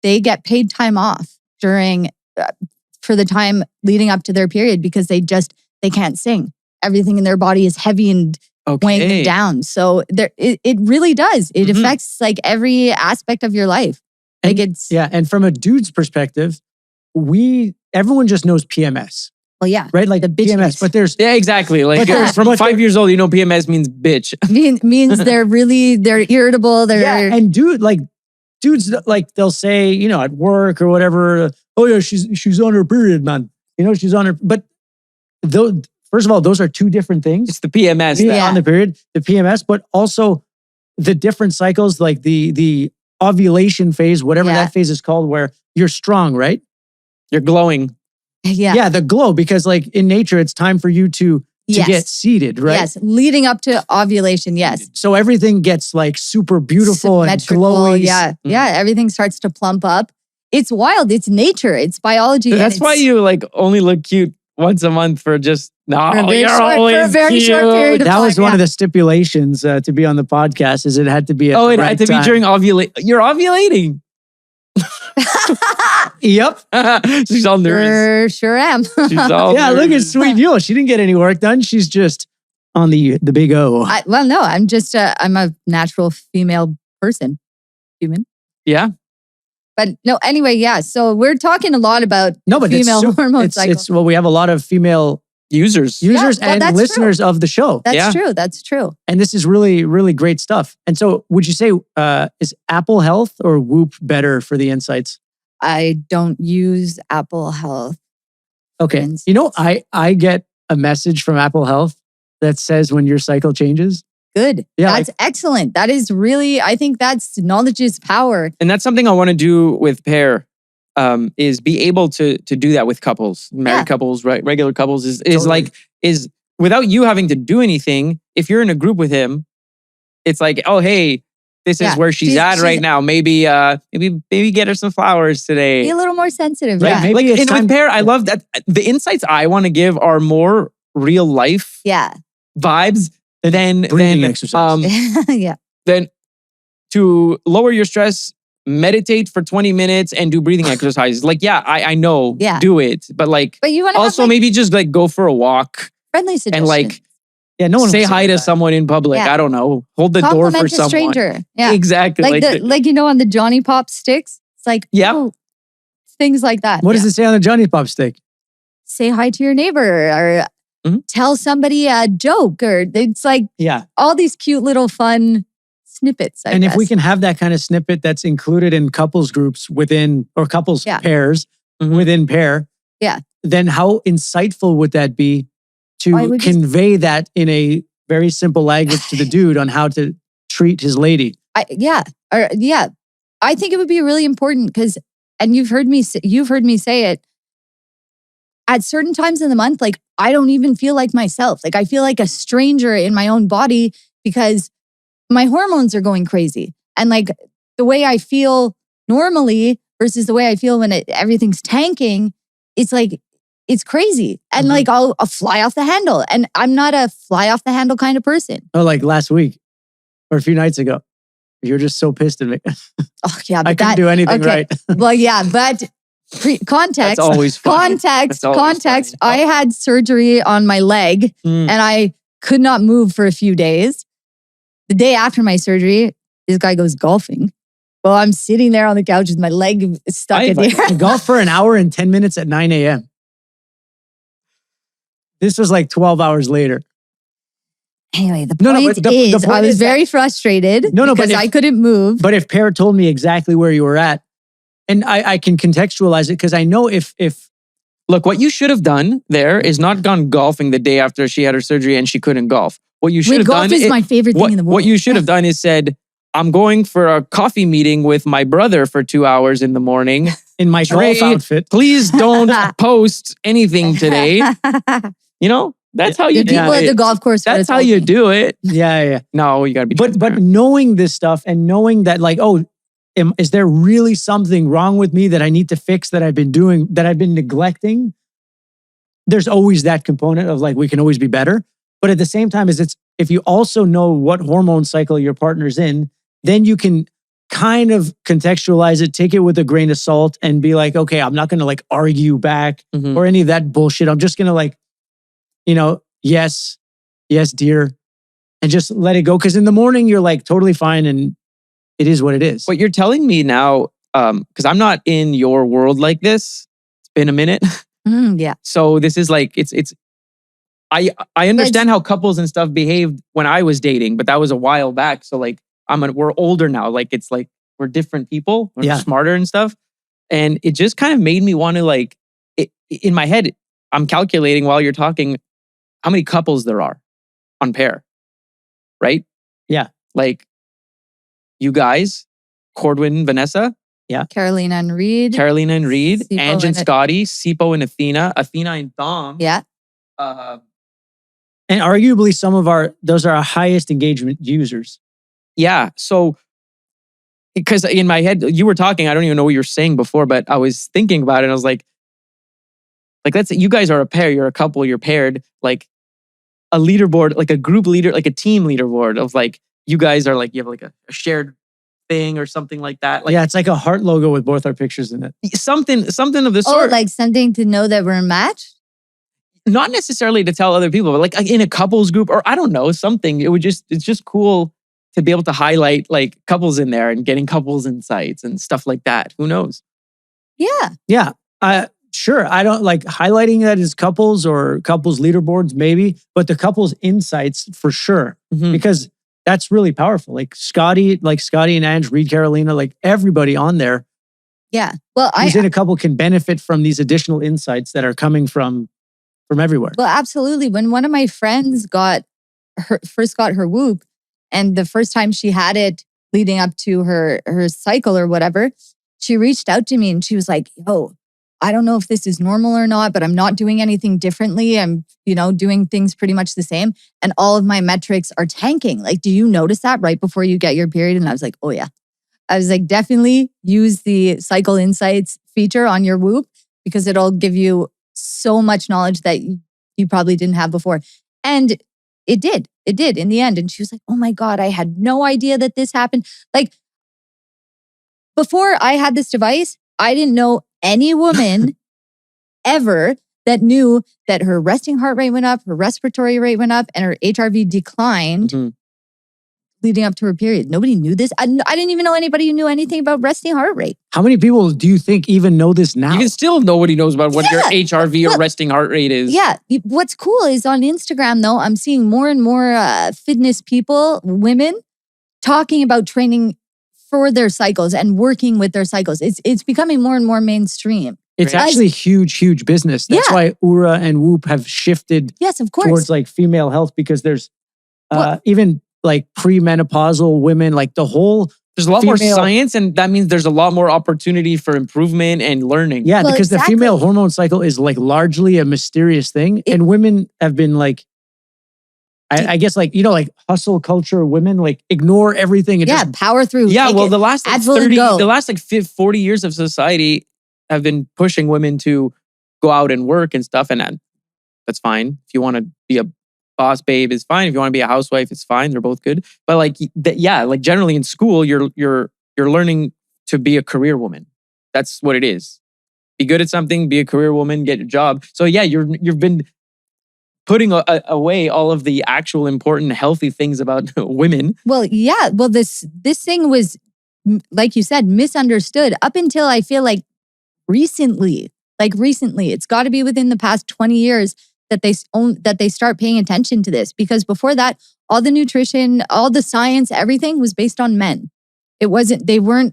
they get paid time off during, for the time leading up to their period because they can't sing. Everything in their body is heavy and weighing them down. So it really does. It affects like every aspect of your life. Like and from a dude's perspective, everyone just knows PMS. Well, yeah. Right? Like the PMS. But there's... Yeah, exactly. Like from 5 years old, you know PMS means bitch. means they're irritable. And dudes, like they'll say, at work or whatever, she's on her period, man. She's on her... But first of all, those are two different things. It's the PMS. On the period, the PMS, but also the different cycles, like the ovulation phase, whatever that phase is called, where you're strong, right? You're glowing. Yeah. Yeah, the glow, because like in nature, it's time for you to get seated, right? Yes, leading up to ovulation, yes. So everything gets like super beautiful and glowy. Yeah, everything starts to plump up. It's wild. It's nature. It's biology. That's why you like only look cute once a month for just for a very short period of time. That was one of the stipulations to be on the podcast. Is it had to be at the right had to time. Be during ovulation. You're ovulating. Yep. She's all nervous. Sure am. She's all nervous. Look at sweet Yule. She didn't get any work done. She's just on the big O. No, I'm just I'm a natural female person. Human. Yeah. But no, anyway, yeah. So we're talking a lot about female hormone cycle. We have a lot of female users and listeners of the show. That's true. And this is really, really great stuff. And so would you say, is Apple Health or Whoop better for the insights? I don't use Apple Health. Okay. instance. You know, I get a message from Apple Health that says when your cycle changes. Good. Yeah, That's excellent. That is really, I think that's knowledge is power. And that's something I want to do with Pair, is be able to do that with couples, married couples, right? Regular couples is Totally. is without you having to do anything. If you're in a group with him, it's like, oh, hey, this is where she's at right now. Maybe get her some flowers today. Be a little more sensitive. Right, Yeah. maybe Like, it's and time- with Pair, I love that the insights I want to give are more real life Yeah. vibes than Breathing exercise. Yeah. then to lower your stress, meditate for 20 minutes and do breathing exercises. Like, I know, Yeah. do it. But like, But you want to also have like, maybe just like go for a walk friendly suggestions. and like Yeah, no one say wants hi to do that. someone in public. Yeah. I don't know. Hold the door for compliment a someone. stranger. Yeah. Exactly. Like you know, on the Johnny Pop sticks. It's like, Yeah. oh, things like that. What does it say on the Johnny Pop stick? Say hi to your neighbor or Mhm. tell somebody a joke, or it's like Yeah. all these cute little fun snippets. I And guess. if we can have that kind of snippet that's included in couples groups within, or couples Yeah. pairs Mhm. within Pair, Yeah. then how insightful would that be I to would just- convey that in a very simple language to the dude on how to treat his lady? I think it would be really important because, and you've heard me say it. At certain times in the month, like I don't even feel like myself. Like I feel like a stranger in my own body because my hormones are going crazy, and like the way I feel normally versus the way I feel when everything's tanking, it's like it's crazy, and like I'll fly off the handle, and I'm not a fly off the handle kind of person. Oh, like last week or a few nights ago. You're just so pissed at me. Oh yeah, but I couldn't do anything right. Well, yeah, but context. That's always funny. Context. That's always funny. I had surgery on my leg Mm. and I could not move for a few days. The day after my surgery, this guy goes golfing. Well, I'm sitting there on the couch with my leg stuck in there. I golfed for an hour and 10 minutes at 9 a.m. This was like 12 hours later. Anyway, the No, no, point but the is, point I was is that- very frustrated No, but because if- I couldn't move. But if Pear told me exactly where you were at, and I can contextualize it because I know if Look, what you should have done there is not gone golfing the day after she had her surgery and she couldn't golf. What you should have Golf done is my favorite thing in the world. What you should have done is said, I'm going for a coffee meeting with my brother for 2 hours in the morning. in my Dray, golf outfit, Please don't post anything today. You know, that's how you The do people at it. the golf course. That's would've how told you me. do it. yeah. No, you gotta be. But transparent. knowing this stuff and knowing that like, oh, is there really something wrong with me that I need to fix that I've been doing, that I've been neglecting? There's always that component of like, we can always be better. But at the same time, if you also know what hormone cycle your partner's in, then you can kind of contextualize it, take it with a grain of salt and be like, okay, I'm not going to like argue back Mhm. or any of that bullshit. I'm just going to like, yes, dear, and just let it go. Because in the morning, you're like totally fine and it is what it is. What you're telling me now, because I'm not in your world like this. It's been a minute. Yeah. So this is like it's. I understand how couples and stuff behaved when I was dating, but that was a while back. So like we're older now. Like it's like we're different people. We're Yeah. smarter and stuff. And it just kind of made me want to like in my head. I'm calculating while you're talking how many couples there are on Pair, right? Yeah. Like you guys, Cordwin, Vanessa, Carolina and Reed. Carolina and Reed, Sipo Ange and and- Scotty, Sipo and Athena, Athena and Dom. Yeah. And arguably those are our highest engagement users. Yeah. So, because in my head, you were talking, I don't even know what you were saying before, but I was thinking about it. And I was like, let's say you guys are a pair, you're a couple, you're paired, like a leaderboard, like a group leader, like a team leaderboard of like, you guys are like, you have like a shared thing or something like that. Like Yeah, it's like a heart logo with both our pictures in it. something of the Oh, sort. like something to know that we're a match? Not necessarily to tell other people, but like in a couples group or I don't know, something. It's just cool to be able to highlight like couples in there and getting couples insights and stuff like that. Who knows? Yeah. Yeah, sure. I don't like highlighting that as couples or couples leaderboards, maybe, but the couples insights for sure, Mhm. because that's really powerful. Like Scotty and Ange, Reed, Carolina, like everybody on there Yeah. Well, who's in a couple can benefit from these additional insights that are coming from everywhere. Well, absolutely. When one of my friends first got her whoop, and the first time she had it leading up to her cycle or whatever, she reached out to me and she was like, "Yo, I don't know if this is normal or not, but I'm not doing anything differently. I'm, doing things pretty much the same. And all of my metrics are tanking. Like, do you notice that right before you get your period?" And I was like, "Oh yeah." I was like, definitely use the cycle insights feature on your whoop because it'll give you so much knowledge that you probably didn't have before. And it did in the end. And she was like, "Oh my God, I had no idea that this happened." Like, before I had this device, I didn't know any woman ever that knew that her resting heart rate went up, her respiratory rate went up, and her HRV declined leading up to her period. Nobody knew this. I didn't even know anybody who knew anything about resting heart rate. How many people do you think even know this now? You can still nobody knows about what your HRV or resting heart rate is. Yeah. What's cool is on Instagram, though, I'm seeing more and more fitness people, women, talking about training for their cycles and working with their cycles. It's becoming more and more mainstream. It's actually huge business. That's why Oura and Whoop have shifted towards like female health, because there's even like premenopausal women, like the whole there's a lot more science, and that means there's a lot more opportunity for improvement and learning. Yeah, because the female hormone cycle is like largely a mysterious thing. And women have been like, I guess like, like hustle culture, women like ignore everything. And just power through. Yeah, well, the last like 40 years of society have been pushing women to go out and work and stuff. And that's fine. If you want to be a boss babe, it's fine. If you want to be a housewife, it's fine. They're both good. But like, like generally in school, you're learning to be a career woman. That's what it is. Be good at something, be a career woman, get a job. So yeah, you've been putting away all of the actual important, healthy things about women. Well, yeah. Well, this thing was, like you said, misunderstood up until I feel like recently. It's got to be within the past 20 years that they start paying attention to this. Because before that, all the nutrition, all the science, everything was based on men. It wasn't, they were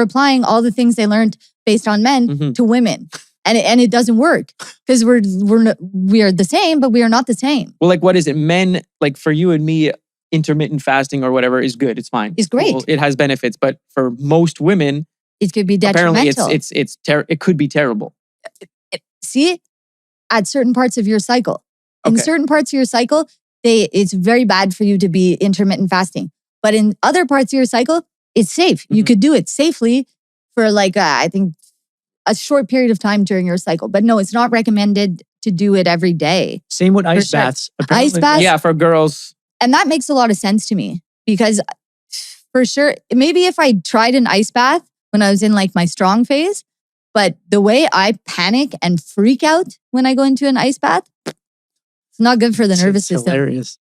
applying all the things they learned based on men to women. And it doesn't work because we are the same, but we are not the same. Well, like what is it? Men, like for you and me, intermittent fasting or whatever is good. It's fine. It's great. Well, it has benefits, but for most women, it could be detrimental. Apparently, it could be terrible. See, at certain parts of your cycle, in certain parts of your cycle, it's very bad for you to be intermittent fasting. But in other parts of your cycle, it's safe. You could do it safely for like I think a short period of time during your cycle. But no, it's not recommended to do it every day. Same with ice baths. Ice baths, yeah, for girls, and that makes a lot of sense to me because for sure, maybe if I tried an ice bath when I was in like my strong phase, but the way I panic and freak out when I go into an ice bath, it's not good for the nervous system. Hilarious.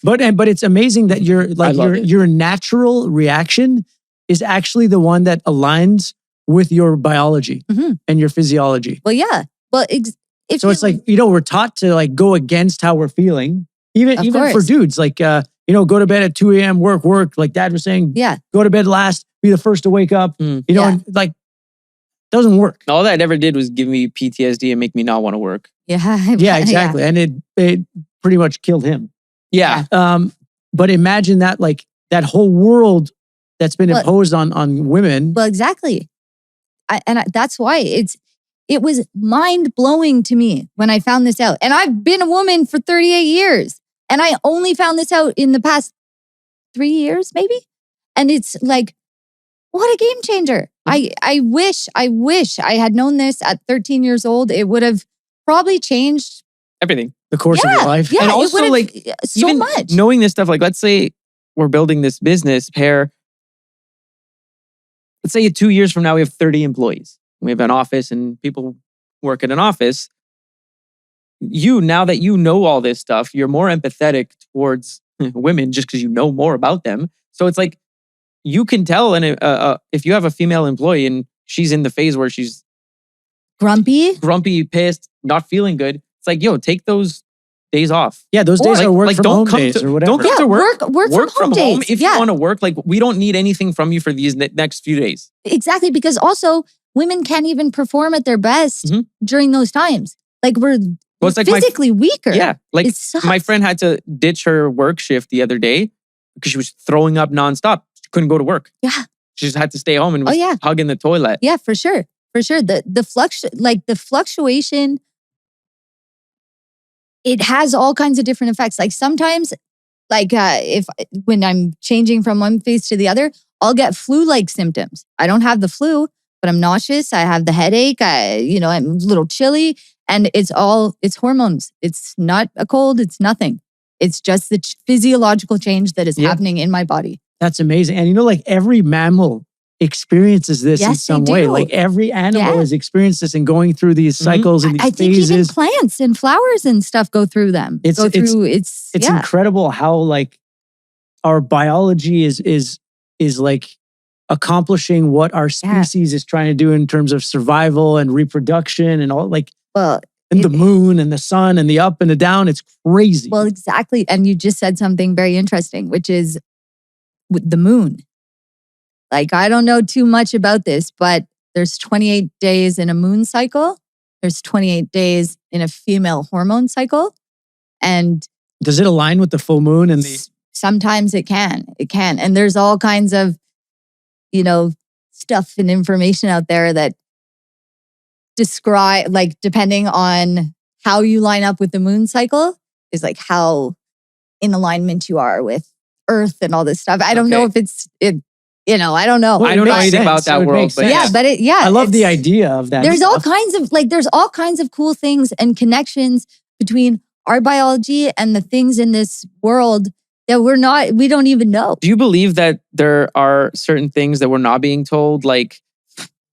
But it's amazing that your natural reaction is actually the one that aligns with your biology and your physiology. Well, yeah. Well, it's like, we're taught to like go against how we're feeling. Even for dudes, like, go to bed at 2 a.m., work. Like Dad was saying, go to bed last, be the first to wake up. And like, doesn't work. All that ever did was give me PTSD and make me not want to work. Yeah, exactly. And it pretty much killed him. Yeah. But imagine that, like that whole world that's been imposed on women. Well, exactly. That's why it was mind-blowing to me when I found this out. And I've been a woman for 38 years. And I only found this out in the past 3 years, maybe. And it's like, what a game changer. I wish I had known this at 13 years old. It would have probably changed everything. The course of your life. Yeah, and also like so even much. Knowing this stuff, like let's say we're building this business pair. Let's say 2 years from now, we have 30 employees. We have an office and people work at an office. Now that you know all this stuff, you're more empathetic towards women just because you know more about them. So it's like, you can tell, and if you have a female employee and she's in the phase where she's grumpy, pissed, not feeling good, it's like, take those days off. Yeah, those days are work from home days or whatever. Don't come to work. Work from home days. If you want to work. Like, we don't need anything from you for these next few days. Exactly, because also women can't even perform at their best during those times. Like, we're it's like physically weaker. Yeah, like my friend had to ditch her work shift the other day because she was throwing up nonstop. She couldn't go to work. Yeah, she just had to stay home and was hugging the toilet. Yeah, for sure. The fluctuation, it has all kinds of different effects. Like sometimes, when I'm changing from one phase to the other, I'll get flu-like symptoms. I don't have the flu, but I'm nauseous. I have the headache. I'm a little chilly, and it's hormones. It's not a cold. It's nothing. It's just the physiological change that is happening in my body. That's amazing. And like every mammal experiences this in some way. Like every animal has experienced this and going through these cycles and these phases. I think even plants and flowers and stuff go through them. It's incredible how like our biology is like accomplishing what our species is trying to do in terms of survival and reproduction and all and the moon and the sun and the up and the down. It's crazy. Well, exactly. And you just said something very interesting, which is with the moon. Like, I don't know too much about this, but there's 28 days in a moon cycle. There's 28 days in a female hormone cycle. And does it align with the full moon and the... Sometimes it can. It can. And there's all kinds of, stuff and information out there that describe, like, depending on how you line up with the moon cycle is like how in alignment you are with Earth and all this stuff. I don't know if I don't know. Well, I don't know anything about that world, but I love the idea of that. There's all kinds of cool things and connections between our biology and the things in this world that we don't even know. Do you believe that there are certain things that we're not being told? Like,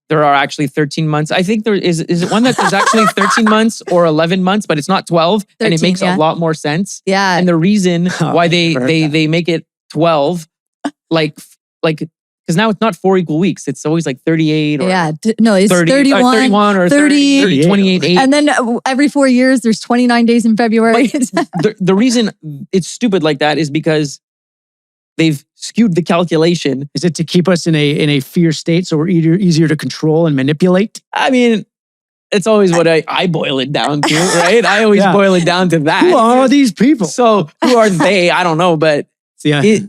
there are actually 13 months. I think there is it one that there's actually 13 months or 11 months, but it's not 12. 13, and it makes a lot more sense. Yeah. And the reason why they make it 12, because now it's not 4 equal weeks. It's always like 38 or it's 31 or 30, 28, 8. And then every 4 years, there's 29 days in February. The reason it's stupid like that is because they've skewed the calculation. Is it to keep us in a fear state so we're easier to control and manipulate? I mean, it's always what I boil it down to, right? I always boil it down to that. Who are these people? So who are they? I don't know, but... do you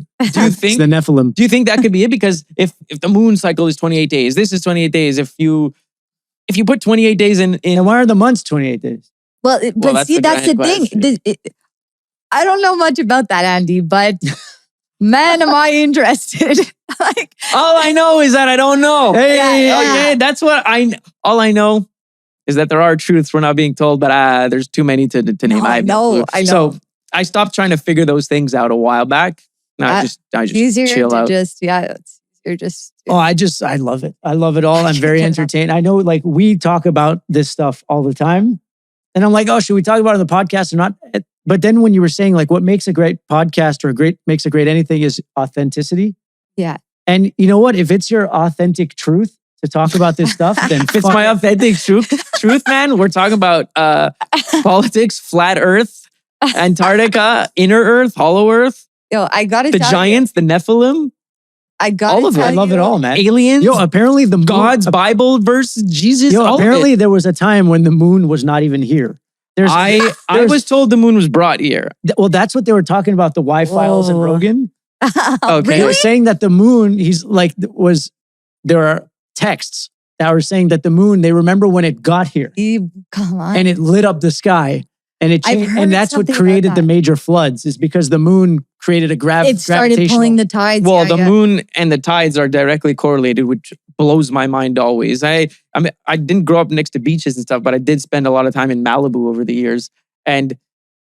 think the Nephilim? Do you think that could be it? Because if the moon cycle is 28 days, this is 28 days. If you put 28 days in, and why are the months 28 days? Well, that's the thing. I don't know much about that, Andy, but man, am I interested. All I know is that I don't know. Okay, that's what all I know is that there are truths we're not being told, but there's too many to name. I know. So I stopped trying to figure those things out a while back. I just chill out. I love it. I love it all. I'm very entertained. I know, like, we talk about this stuff all the time, and I'm like, oh, should we talk about it on the podcast or not? But then when you were saying, like, what makes a great podcast or makes a great anything is authenticity. Yeah. And you know what? If it's your authentic truth to talk about this stuff, then if it's my authentic truth, man, we're talking about politics, flat Earth, Antarctica, inner Earth, hollow Earth. Yo, I got it. The giants, the Nephilim. All of it. I love it all, man. Aliens. Yo, apparently the moon, God's Bible versus Jesus. Yo, apparently there was a time when the moon was not even here. I was told the moon was brought here. Well, that's what they were talking about, the Y-Files and Rogan. Okay. They were saying that the moon, there are texts that were saying that the moon, they remember when it got here. Come on. And it lit up the sky. And it changed, and that's what created the major floods, is because the moon created a It started pulling the tides. Well, the moon and the tides are directly correlated, which blows my mind always. I didn't grow up next to beaches and stuff, but I did spend a lot of time in Malibu over the years. And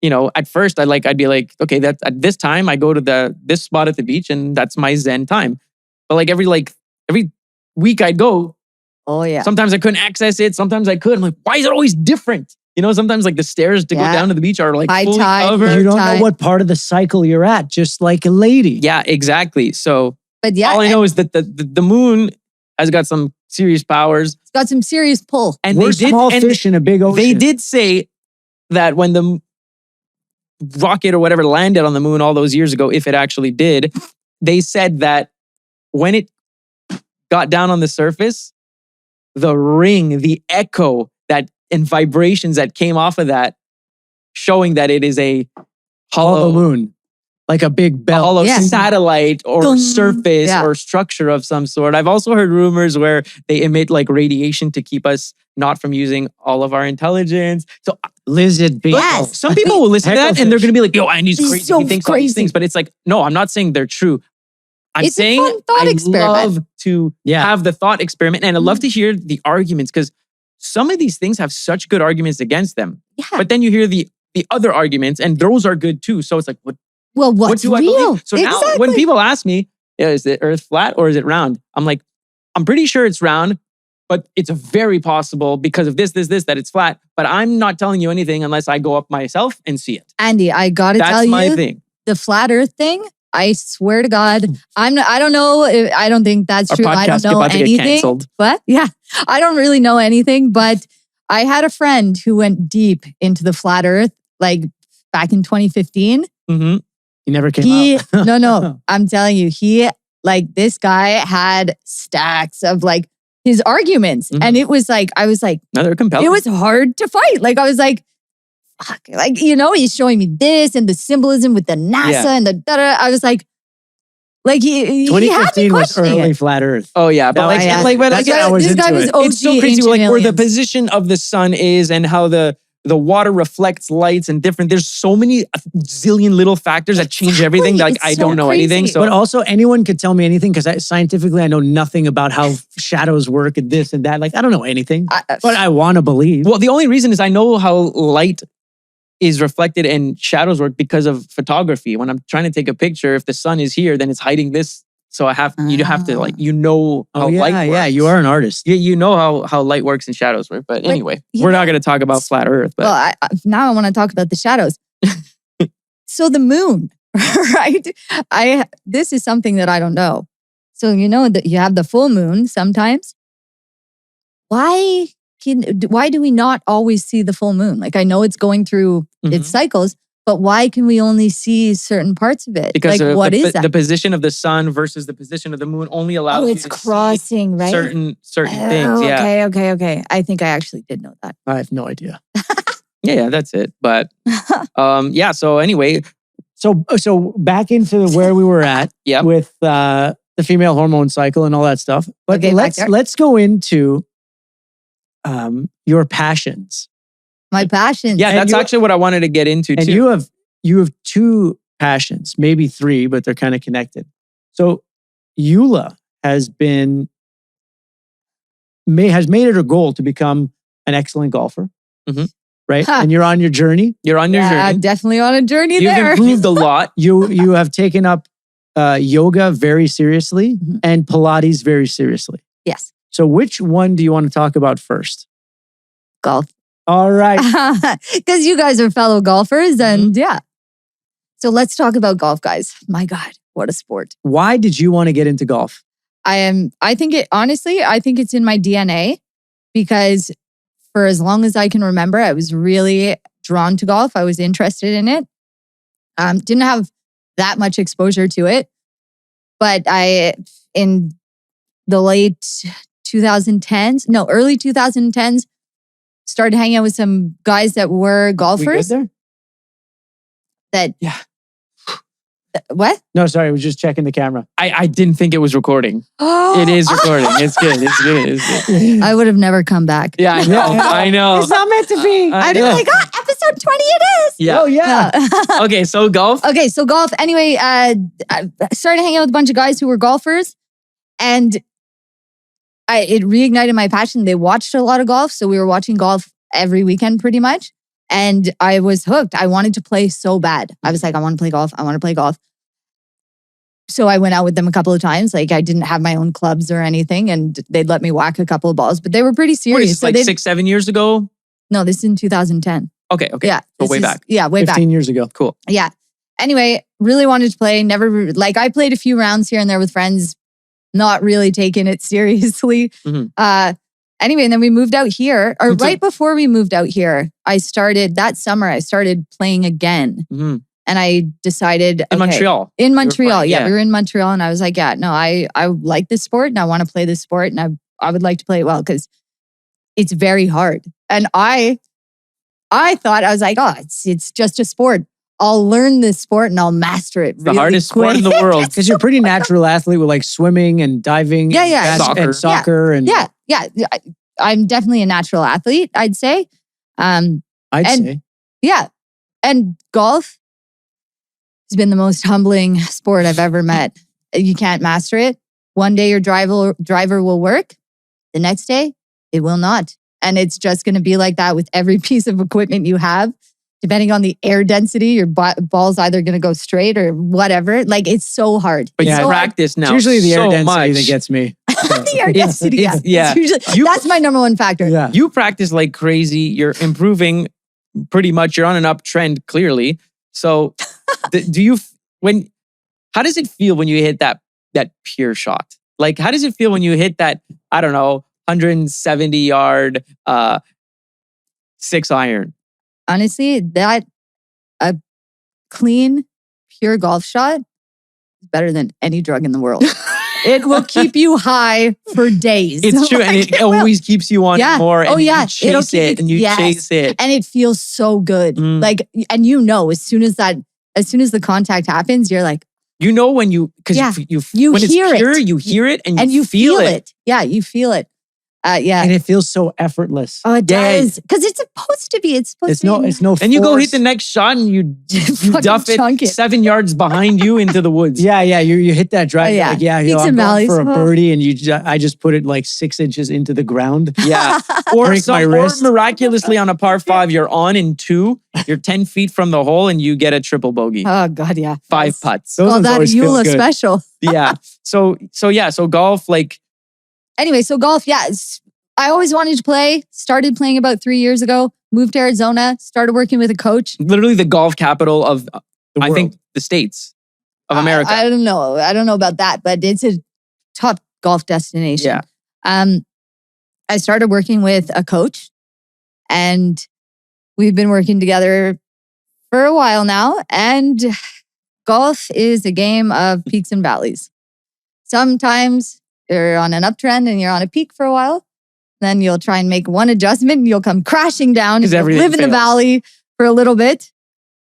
at first I'd be like, okay, that's at this time I go to this spot at the beach, and that's my Zen time. But like every week I'd go. Oh yeah. Sometimes I couldn't access it. Sometimes I could. I'm like, why is it always different? Sometimes like the stairs to go down to the beach are like high fully tide, covered. You don't know what part of the cycle you're at, just like a lady. Yeah, exactly. So, but yeah, all I know is that the moon has got some serious powers. It's got some serious pull. And we're small fish in a big ocean. They did say that when rocket or whatever landed on the moon all those years ago, if it actually did, they said that when it got down on the surface, the ring, the echo and vibrations that came off of that, showing that it is a hollow moon, like a big bell, hollow satellite or Dun. surface or structure of some sort. I've also heard rumors where they emit like radiation to keep us not from using all of our intelligence. So lizard people. Yes. some people will listen to that and they're going to be like, yo, and he's He's crazy. so He thinks all these crazy. things. But it's like, no, I'm not saying they're true. I'm It's a saying fun thought I experiment. love to have the thought experiment, and I love to hear the arguments, because some of these things have such good arguments against them. Yeah. But then you hear the other arguments, and those are good too. So it's like, what What's do I real? believe? So now when people ask me, is the earth flat or is it round? I'm like, I'm pretty sure it's round, but it's very possible because of this, that it's flat. But I'm not telling you anything unless I go up myself and see it. Andy, I gotta tell That's you, my thing. the flat Earth thing. I swear to God, I don't know. I don't think that's Our true. I podcast don't know about to get anything. canceled. But yeah, I don't really know anything. But I had a friend who went deep into the flat Earth, like back in 2015. Mm-hmm. He never came out. No. I'm telling you, this guy had stacks of like his arguments. Mhm. And it was like, I was like, No, they're compelling. it was hard to fight. Like, I was like, fuck. Like, he's showing me this and the symbolism with the NASA and the da-da. I was like he had me 2015 was questioning early it. flat Earth. Oh yeah, but No, like, yeah. but That's like, when I was This guy into was it. OG it's so crazy, ancient like where the aliens. position of the sun is and how the water reflects lights and different. There's so many zillion little factors that change everything. That, like, It's I so don't know crazy. anything. So But also, anyone could tell me anything because scientifically, I know nothing about how shadows work and this and that. Like, I don't know anything, but I want to believe. well, the only reason is I know how light is reflected and shadows work because of photography. When I'm trying to take a picture, if the sun is here, then it's hiding this. So you have to like, how Oh, light works. yeah, you are an artist. You know how light works and shadows work. But anyway, we're not going to talk about flat Earth. But Well, now I want to talk about the shadows. So the moon, right? This is something that I don't know. So that you have the full moon sometimes. Why do we not always see the full moon? Like, I know it's going through its cycles, but why can we only see certain parts of it? because like, what is that? the position of the sun versus the position of the moon only allows you it's to crossing, see right? certain things. Yeah. Okay. I think I actually did know that. I have no idea. Yeah, that's it. But yeah. So anyway, So back into where we were at Yep. with the female hormone cycle and all that stuff. But Okay, back there. let's go into your passions. My passion. yeah, And that's you- actually what I wanted to get into And too. you have two passions, maybe three, but they're kind of connected. So Yula has made it a goal to become an excellent golfer. Mhm. Right? Ha. And you're on your journey. You're on your journey. Definitely on a journey You've there. improved a lot. You have taken up yoga very seriously Mhm. and Pilates very seriously. Yes. So which one do you want to talk about first? Golf. All right. Because you guys are fellow golfers Mm-hmm. and yeah. So let's talk about golf, guys. My God, what a sport. Why did you want to get into golf? I think it's in my DNA because for as long as I can remember, I was really drawn to golf. I was interested in it. Didn't have that much exposure to it, but in the late 2010s, no, early 2010s, started hanging out with some guys that were We good golfers. there? Yeah. What? No, sorry. I was just checking the camera. I didn't think it was recording. It is recording. It's good. It's good. It's good. I would have never come back. Yeah, I know. I know. It's not meant to be. I I'd be know. like, episode 20 it is. Yeah. Oh, yeah. Okay, so golf. Okay, so golf. Anyway, I started hanging out with a bunch of guys who were golfers, and it reignited my passion. They watched a lot of golf, so we were watching golf every weekend pretty much. And I was hooked. I wanted to play so bad. I was like, I want to play golf. I want to play golf. So I went out with them a couple of times. Like, I didn't have my own clubs or anything, and they'd let me whack a couple of balls, but they were pretty What is serious. this, like 6-7 years ago? No, this is in 2010. Okay. Yeah. So this way is- back. Yeah, way back. 15 years ago. Cool. Yeah. Anyway, really wanted to play. I played a few rounds here and there with friends, not really taking it seriously. Mhm. anyway, and then we moved out here, or Me too. right before we moved out here, that summer, I started playing again. Mhm. And I decided, In Montreal. In Montreal, playing, yeah. We were in Montreal and I was like, no, I like this sport and I want to play this sport and I would like to play it well because it's very hard. And I thought, I was like, it's just a sport. I'll learn this sport and I'll master it. The hardest sport in the world. Because you're a pretty natural athlete with like swimming and diving. Yeah. And soccer. And Yeah. I'm definitely a natural athlete, I'd say. I'd say. Yeah. And golf has been the most humbling sport I've ever met. You can't master it. One day your driver will work. The next day, it will not. And it's just going to be like that with every piece of equipment you have. Depending on the air density, your ball's either going to go straight or whatever. Like, it's so hard. But It's you so practice now. It's usually the air so density much. that gets me. the air density, yeah. yeah. It's usually, that's my number one factor. Yeah. You practice like crazy. You're improving pretty much. You're on an uptrend, clearly. So, how does it feel when you hit that pure shot? Like, how does it feel when you hit that, I don't know, 170 yard 6-iron? Honestly, that a clean, pure golf shot is better than any drug in the world. It will keep you high for days. It's true. And it always keeps you on more. And you chase it and you chase it. And it feels so good. Like, and as soon as the contact happens, you're like, you know when you, because you when hear it's pure, it. you hear it and you feel it. Yeah, you feel it. Yeah. And it feels so effortless. Oh, it does. Because it's supposed to be. It's no And you go force. hit the next shot and you duff chunk it 7 yards behind you into the woods. Yeah. You hit that drive. Oh, yeah. Like, yeah, Peaks I'm and going valleys. for a birdie and I just put it like 6 inches into the ground. Yeah. Or Break my wrist. miraculously on a par 5, you're on in 2, you're 10 feet from the hole and you get a triple bogey. Oh, God, yeah. 5 putts. Those Well, ones that always feel Yula good. special. Yeah. So golf, like. Anyway, so golf, yeah. I always wanted to play. Started playing about 3 years ago. Moved to Arizona. Started working with a coach. Literally the golf capital of, I think, the States of America. I don't know. I don't know about that, but it's a top golf destination. Yeah. I started working with a coach and we've been working together for a while now. And golf is a game of peaks and valleys. Sometimes you're on an uptrend and you're on a peak for a while. Then you'll try and make one adjustment and you'll come crashing down and you'll live in the valley for a little bit.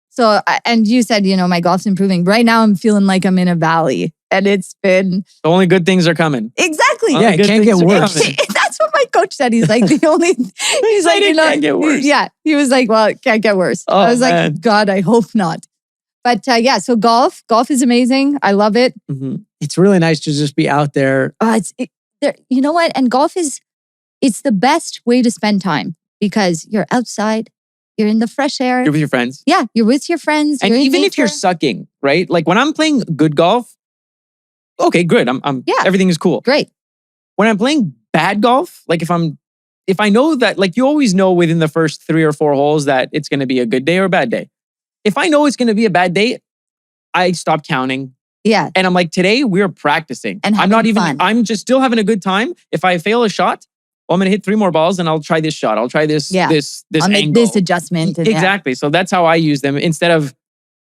So, and you said, my golf's improving. Right now I'm feeling like I'm in a valley and it's been... The only good things are coming. Exactly. Yeah, it can't get worse. That's what my coach said. He's like, he's like, it can't get worse. Yeah. He was like, well, it can't get worse. Oh, I was man. like, God, I hope not. But so golf is amazing. I love it. Mm-hmm. It's really nice to just be out there. You know what? And golf it's the best way to spend time because you're outside, you're in the fresh air. You're with your friends. Yeah, you're with your friends. And even if you're sucking, right? Like when I'm playing good golf, okay, good. Everything is cool. Great. When I'm playing bad golf, like if I know that, like you always know within the first 3 or 4 holes that it's going to be a good day or a bad day. If I know it's going to be a bad day, I stop counting. Yeah. And I'm like, today we're practicing. And I'm not even, fun. I'm just still having a good time. If I fail a shot, I'm going to hit 3 more balls and I'll try this shot. I'll try this I'll angle. make this adjustment. Exactly. So that's how I use them instead of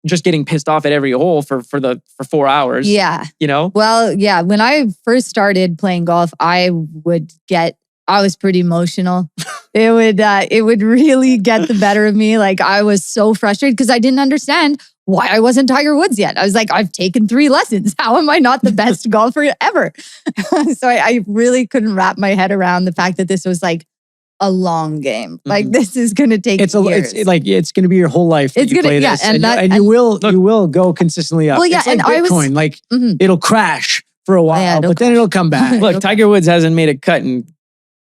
just getting pissed off at every hole for 4 hours. Yeah. Well, yeah. When I first started playing golf, I was pretty emotional. It would really get the better of me. Like I was so frustrated because I didn't understand why I wasn't Tiger Woods yet. I was like, I've taken 3 lessons. How am I not the best golfer ever? So I really couldn't wrap my head around the fact that this was like a long game. Like this is going to take years. It's going to be your whole life. It's going to, yeah. And you will go consistently up. Well, yeah. It's like and Bitcoin, it'll crash for a while, but then it'll come back. Look, Tiger Woods hasn't made a cut in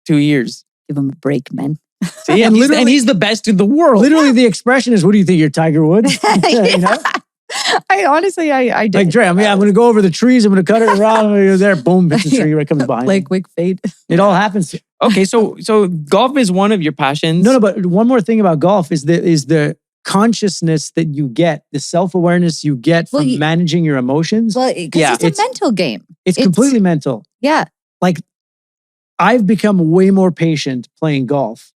2 years. Give him a break, man. See, and he's the best in the world. Literally, the expression is, "What do you think? You're Tiger Woods?" I honestly, I did. Like Dray, I'm going to go over the trees. I'm going to cut it around. I'm going to go there. Boom, hit the tree right comes behind. Like quick fade. It all happens. Okay, so golf is one of your passions. No, but one more thing about golf is the consciousness that you get, the self-awareness you get from managing your emotions. Well, because it's a mental game. It's completely mental. Yeah. Like I've become way more patient playing golf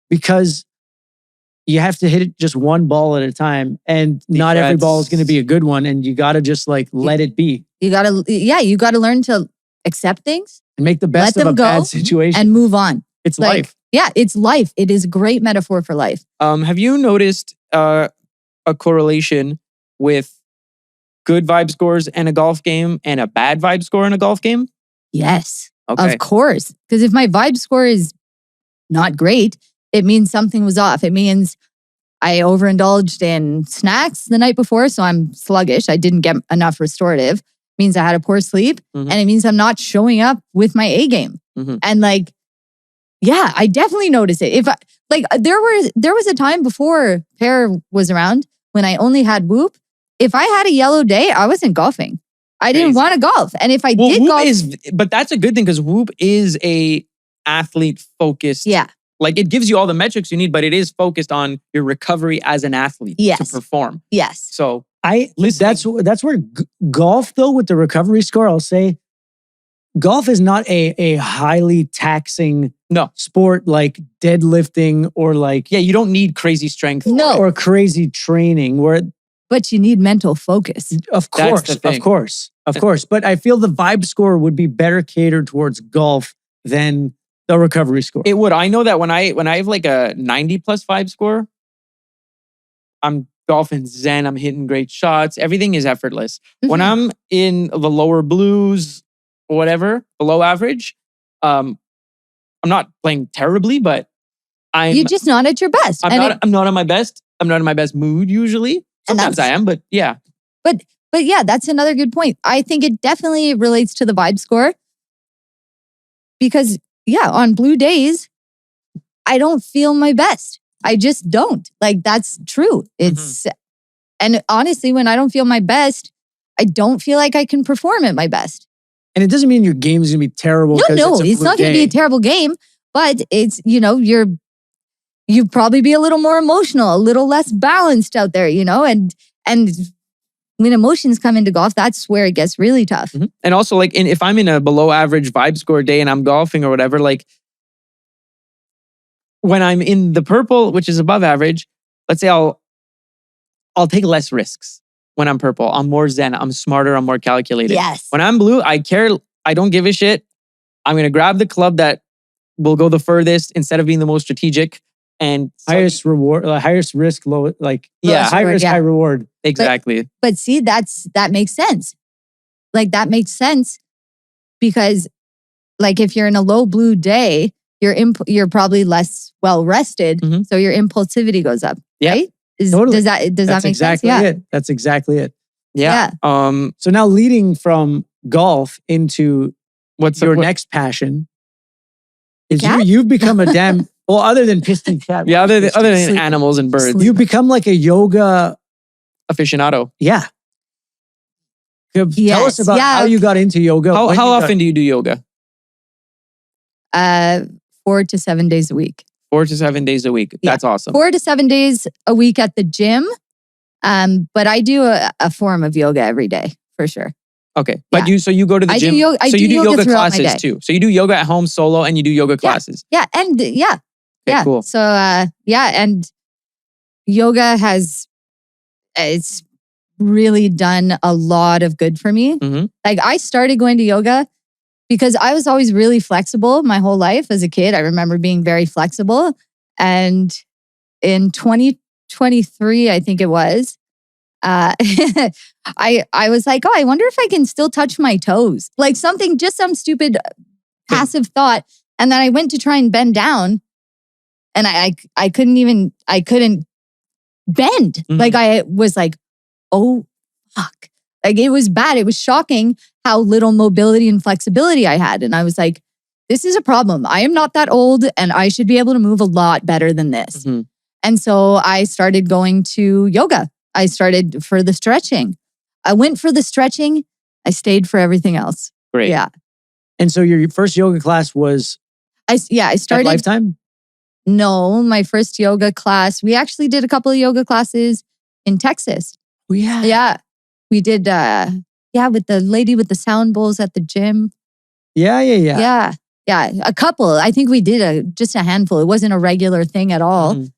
because you have to hit it just one ball at a time, and not every ball is going to be a good one, and you got to just like let it be. You got to learn to accept things and make the best of a bad situation and move on. It's life. Yeah, it's life. It is a great metaphor for life. Have you noticed a correlation with good vibe scores in a golf game and a bad vibe score in a golf game? Yes, okay. Of course. Because if my vibe score is not great, it means something was off. It means I overindulged in snacks the night before, so I'm sluggish. I didn't get enough restorative. It means I had a poor sleep, and it means I'm not showing up with my A game. And like, yeah, I definitely notice it. If there was a time before Pear was around when I only had Whoop. If I had a yellow day, I wasn't golfing. I didn't want to golf, and if I did Whoop golf, but that's a good thing because Whoop is a athlete focused. Yeah. Like it gives you all the metrics you need, but it is focused on your recovery as an athlete to perform. Yes. So that's where golf though, with the recovery score, I'll say golf is not a highly taxing sport like deadlifting or like you don't need crazy strength or crazy training but you need mental focus. Of course. But I feel the vibe score would be better catered towards golf than the recovery score. It would. I know that when I have like a 90 plus vibe score, I'm golfing zen. I'm hitting great shots. Everything is effortless. When I'm in the lower blues, or whatever, below average, I'm not playing terribly, but you're just not at your best. I'm not on my best. I'm not in my best mood usually. Sometimes I am, but yeah. But yeah, that's another good point. I think it definitely relates to the vibe score. Because on blue days, I don't feel my best. I just don't. Like that's true. It's and honestly, when I don't feel my best, I don't feel like I can perform at my best. And it doesn't mean your game is going to be terrible. No, it's not going to be a terrible game. But it's, you'd probably be a little more emotional, a little less balanced out there, and when emotions come into golf, that's where it gets really tough. And also like, if I'm in a below average vibe score day and I'm golfing or whatever, like when I'm in the purple, which is above average, let's say I'll take less risks. When I'm purple, I'm more zen, I'm smarter, I'm more calculated. Yes. When I'm blue, I care, I don't give a shit. I'm going to grab the club that will go the furthest instead of being the most strategic and highest reward, highest risk, low, high risk, high reward. Exactly. But see, that makes sense. Like that makes sense because like if you're in a low blue day, you're probably less well rested. So your impulsivity goes up. Yeah. Right? Totally. Does that make sense? Yeah. That's exactly it. Yeah. So now leading from golf into what's your next passion is you've become a damn other than piston cat. Yeah, other than animals and birds. You've become like a yoga aficionado. Yeah. Tell us about how you got into yoga. How often do you do yoga? 4 to 7 days a week. 4 to 7 days a week. That's awesome. 4 to 7 days a week at the gym. But I do a form of yoga every day for sure. Okay. But you go to the gym. So you do yoga classes too. So you do yoga at home solo and you do yoga classes. Yeah. And Okay, cool. So and yoga it's really done a lot of good for me. Like I started going to yoga because I was always really flexible my whole life as a kid. I remember being very flexible. And in 2023, I think it was, I was like, I wonder if I can still touch my toes. Like some stupid passive thought. And then I went to try and bend down and I couldn't bend. Like I was like, oh, fuck. Like it was bad. It was shocking how little mobility and flexibility I had. And I was like, this is a problem. I am not that old and I should be able to move a lot better than this. And so I started going to yoga. I started for the stretching. I went for the stretching. I stayed for everything else. Great. Yeah. And so your first yoga class was I started at Lifetime? No, my first yoga class. We actually did a couple of yoga classes in Texas. Oh, yeah. Yeah. We did with the lady with the sound bowls at the gym. Yeah. Yeah. Yeah, a couple. I think we did just a handful. It wasn't a regular thing at all. Mhm.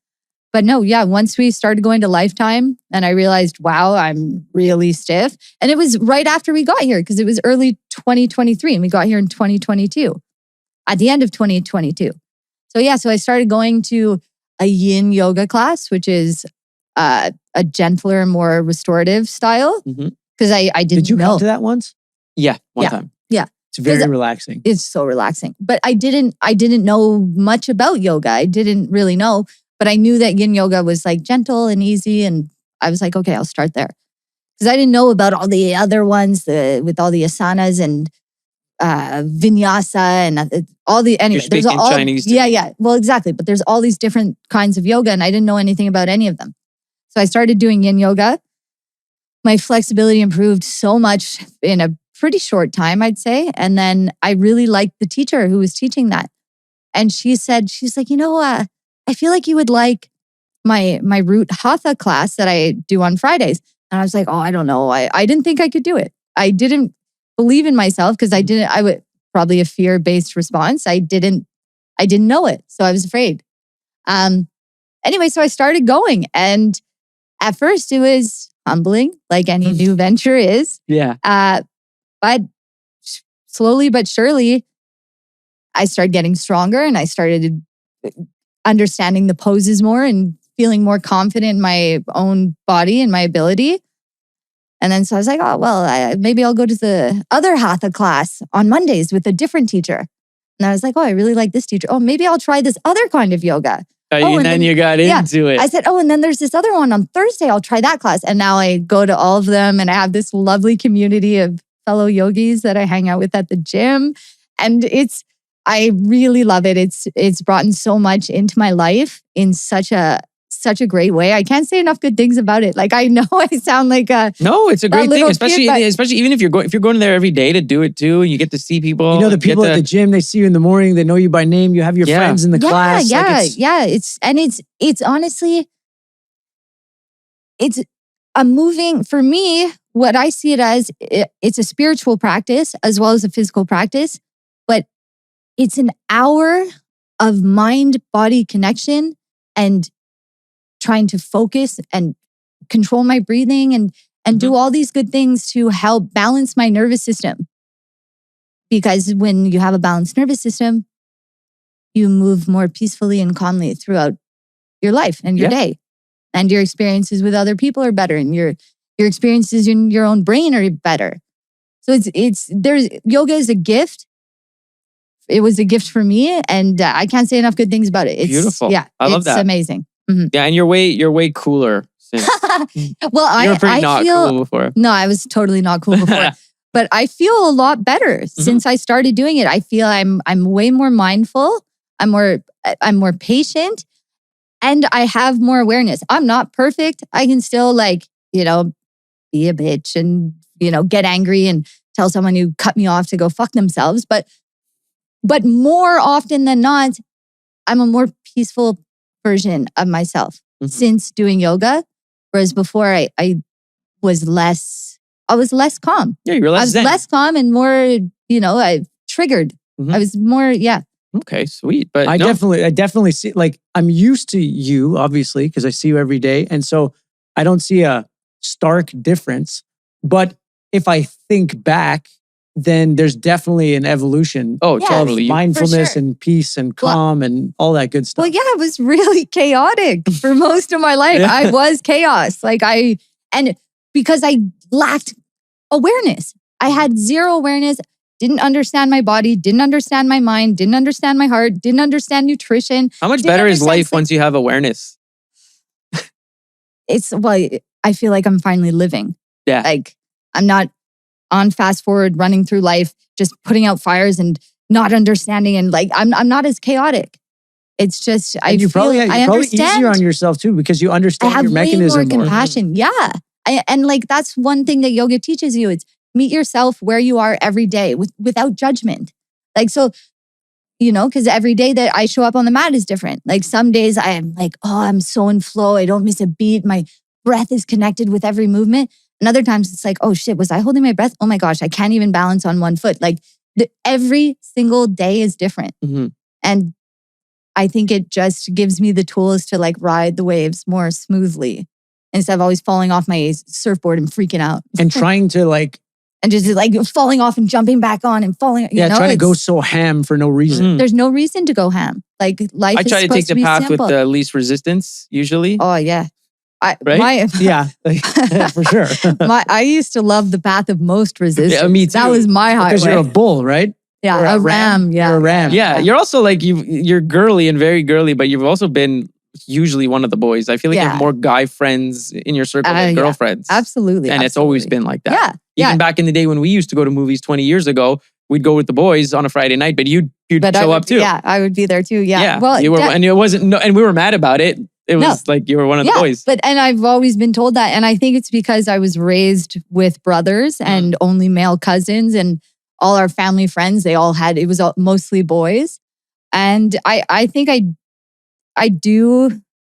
But no, yeah, once we started going to Lifetime and I realized, wow, I'm really stiff. And it was right after we got here because it was early 2023 and we got here in 2022, at the end of 2022. So yeah, so I started going to a yin yoga class, which is a gentler, more restorative style. Mhm. Because I didn't Did you know. come to that once? Yeah, one Yeah. time. It's very 'Cause relaxing. It's so relaxing. But I didn't know much about yoga. I didn't really know, but I knew that yin yoga was like gentle and easy. And I was like, okay, I'll start there. Because I didn't know about all the other ones with all the asanas and vinyasa and all the, anyway. You're speaking Chinese to Yeah, me. yeah. Well, exactly. But there's all these different kinds of yoga and I didn't know anything about any of them. So I started doing yin yoga. My flexibility improved so much in a pretty short time, I'd say. And then I really liked the teacher who was teaching that. And she said, she's like, I feel like you would like my root hatha class that I do on Fridays. And I was like, oh, I don't know. I didn't think I could do it. I didn't believe in myself because I would probably a fear-based response. I didn't know it. So I was afraid. Anyway, so I started going. And at first it was humbling, like any new venture is. Yeah. But slowly but surely, I started getting stronger and I started understanding the poses more and feeling more confident in my own body and my ability. And then so I was like, oh, well, maybe I'll go to the other hatha class on Mondays with a different teacher. And I was like, oh, I really like this teacher. Oh, maybe I'll try this other kind of yoga. And then you got into it. I said, oh, and then there's this other one on Thursday. I'll try that class. And now I go to all of them and I have this lovely community of fellow yogis that I hang out with at the gym. And I really love it. It's brought in so much into my life in such a great way. I can't say enough good things about it. Like I know I sound like no, it's a great thing, little especially kid, but- especially even if you're going there every day to do it too, and you get to see people. You know, the people at the gym, they see you in the morning, they know you by name, you have your friends in the class. It's honestly, it's a moving, for me, what I see it as, it's a spiritual practice as well as a physical practice, but it's an hour of mind-body connection and trying to focus and control my breathing and do all these good things to help balance my nervous system. Because when you have a balanced nervous system, you move more peacefully and calmly throughout your life and your day. And your experiences with other people are better and your experiences in your own brain are better. So yoga is a gift. It was a gift for me and I can't say enough good things about it. It's beautiful. Yeah, I love that. It's amazing. Yeah, and you're way cooler since Well, you were pretty I feel cool before. No, I was totally not cool before. But I feel a lot better since I started doing it. I feel I'm way more mindful. I'm more patient, and I have more awareness. I'm not perfect. I can still be a bitch and get angry and tell someone who cut me off to go fuck themselves. But more often than not, I'm a more peaceful version of myself since doing yoga. Whereas before I was less calm. Yeah, you were less zen. Less calm and more, I triggered. I was more, Okay, sweet. But I definitely see, I'm used to you, obviously, because I see you every day. And so I don't see a stark difference. But if I think back, then there's definitely an evolution Oh, Yeah, totally. of mindfulness sure. and peace and calm and all that good stuff. Well, yeah, it was really chaotic for most of my life. Yeah. I was chaos. And because I lacked awareness. I had zero awareness, didn't understand my body, didn't understand my mind, didn't understand my heart, didn't understand nutrition. How much didn't better is understand life sleep. once you have awareness? I feel like I'm finally living. Yeah. Like I'm not on fast forward running through life, just putting out fires and not understanding. And I'm not as chaotic. It's just, And you're probably understand. easier on yourself too, because you I understand have your way mechanism more more. compassion. Yeah. And that's one thing that yoga teaches you. It's meet yourself where you are every day without judgment. Because every day that I show up on the mat is different. Like some days I am I'm so in flow. I don't miss a beat. My breath is connected with every movement. And other times it's like, oh shit, was I holding my breath? Oh my gosh, I can't even balance on one foot. Every single day is different. Mhm. And I think it just gives me the tools to like ride the waves more smoothly instead of always falling off my surfboard and freaking out. And trying to like, And just like falling off and jumping back on and falling. trying to go so ham for no reason. There's no reason to go ham. Like life I is try to take supposed the be path simple. with the least resistance usually. Oh yeah. Right? Yeah, for sure. I used to love the path of most resistance. Yeah, me too. That was my highway. Because you're a bull, right? yeah, or a ram. Yeah. You're a ram. Yeah, you're also like you're girly and very girly, but you've also been usually one of the boys. I feel like you Yeah. have more guy friends in your circle than Yeah. girlfriends. Absolutely. And it's always been like that. Yeah. Even Yeah. back in the day when we used to go to movies 20 years ago, we'd go with the boys on a Friday night, but you'd But I show would- up too. Yeah, I would be there too. Yeah. Well, you were, and it wasn't. No, and we were mad about it. It was like you were one of the boys. and I've always been told that. And I think it's because I was raised with brothers and only male cousins, and all our family friends, it was mostly boys. And I think I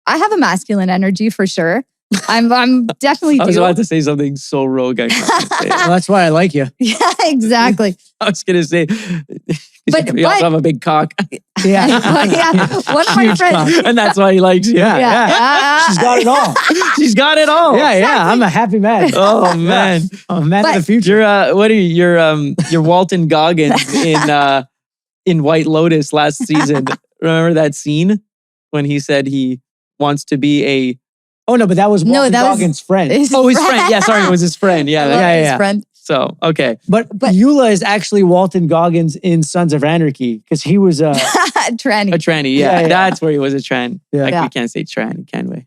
have a masculine energy for sure. I'm definitely I was do. about to say something so rogue. I couldn't say it. Well, that's why I like you. Yeah, exactly. I was going to say, But- you also have a big cock. Yeah. Yeah, one of my Huge friends. cock. And that's why he likes you. Yeah. She's got it all. She's got it all. Yeah. I'm a happy man. Oh, man. I'm a man of the But- future. You're what are you? You're Walton Goggins in White Lotus last season. Remember that scene when he said he wants to be a Oh, no, but that was No, Walton that was- Goggins' friend. his friend. Yeah, sorry, it was his friend. I Yeah. love yeah. his friend. So okay. But Yula is actually Walton Goggins in Sons of Anarchy because he was Tranny. A tranny. Yeah, Yeah. that's where he was a tran. Yeah. Like Yeah. we can't say tranny, can we?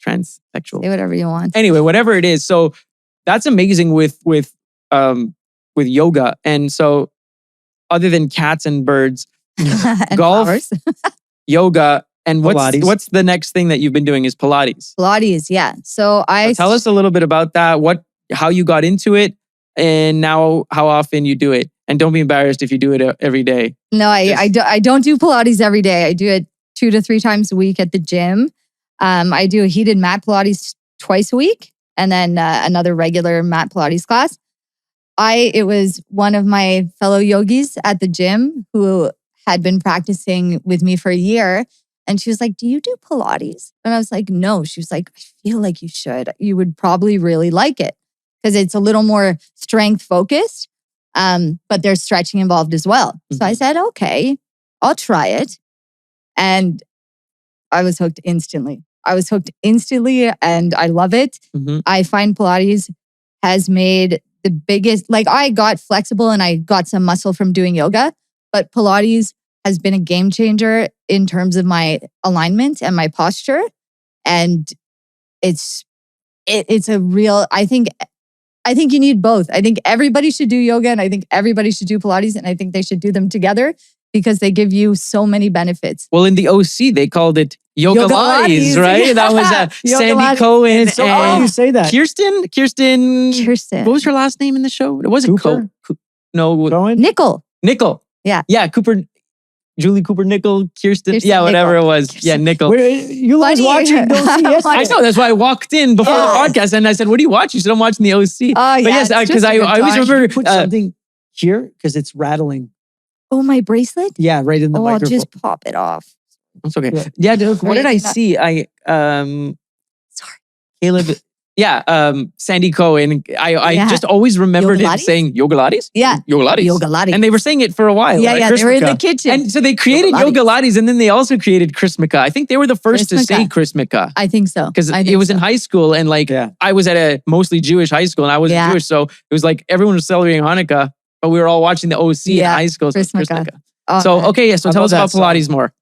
Transsexual. Say whatever you want. Anyway, whatever it is. So that's amazing with yoga. And so other than cats and birds, And golf, flowers. yoga, and Pilates. what's the next thing that you've been doing is Pilates. Pilates, yeah. So Tell us a little bit about that. How you got into it, and now how often you do it. And don't be embarrassed if you do it every day. No, I don't do Pilates every day. I do it 2 to 3 times a week at the gym. I do a heated mat Pilates twice a week, and then another regular mat Pilates class. It was one of my fellow yogis at the gym who had been practicing with me for a year. And she was like, "Do you do Pilates?" And I was like, "No." She was like, "I feel like you should. You would probably really like it because it's a little more strength focused, but there's stretching involved as well." So I said, "Okay, I'll try it." And I was hooked instantly. And I love it. Mhm. I find Pilates has made the biggest, like I got flexible and I got some muscle from doing yoga, but Pilates has been a game changer in terms of my alignment and my posture. And it's a real, I think you need both. I think everybody should do yoga and I think everybody should do Pilates and I think they should do them together because they give you so many benefits. Well, in the OC, they called it Yoga Pilates, Pilates. right? That was Yoga Sandy Pilates. Cohen So why do you say that? Kirsten. Kirsten. What was her last name in the show? It wasn't Cooper? No, Cohen? Nickel. Nickel. Yeah. Yeah, Julie Cooper Nickel, Kirsten. Kirsten Yeah, whatever Nickel. it was. Yeah, Nickel. You was Funny. watching Don't See I yesterday. know. That's why I walked in before the podcast and I said, "What do you watch?" You said, "I'm watching the OC." Oh, yeah. But yes, it's because just a I good always time. remember. Put something here because it's rattling. Oh, my bracelet? Yeah, right in the I'll microphone. just pop it off. That's okay. Yeah. Yeah, dude, what did I Right. see? Sorry. Caleb. Yeah, Sandy Cohen. I Yeah. just always remembered him Yoga Pilates? saying Yoga Pilates. Yeah. Yoga Pilates. Yoga Pilates. And they were saying it for a while. Yeah, at yeah. They were in the Chrismica. kitchen. And so they created Yoga Yoga Pilates and then they also created Chrismica. I think they were the first to say Chrismica I think so. because I it think was so. in high school and like Yeah. I was at a mostly Jewish high school and I wasn't Yeah. Jewish. So it was like everyone was celebrating Hanukkah, but we were all watching the OC in Yeah, high school. So it was Chrismica. Chrismica. Oh, So, okay, yeah. So I tell us love about that song. Pilates more.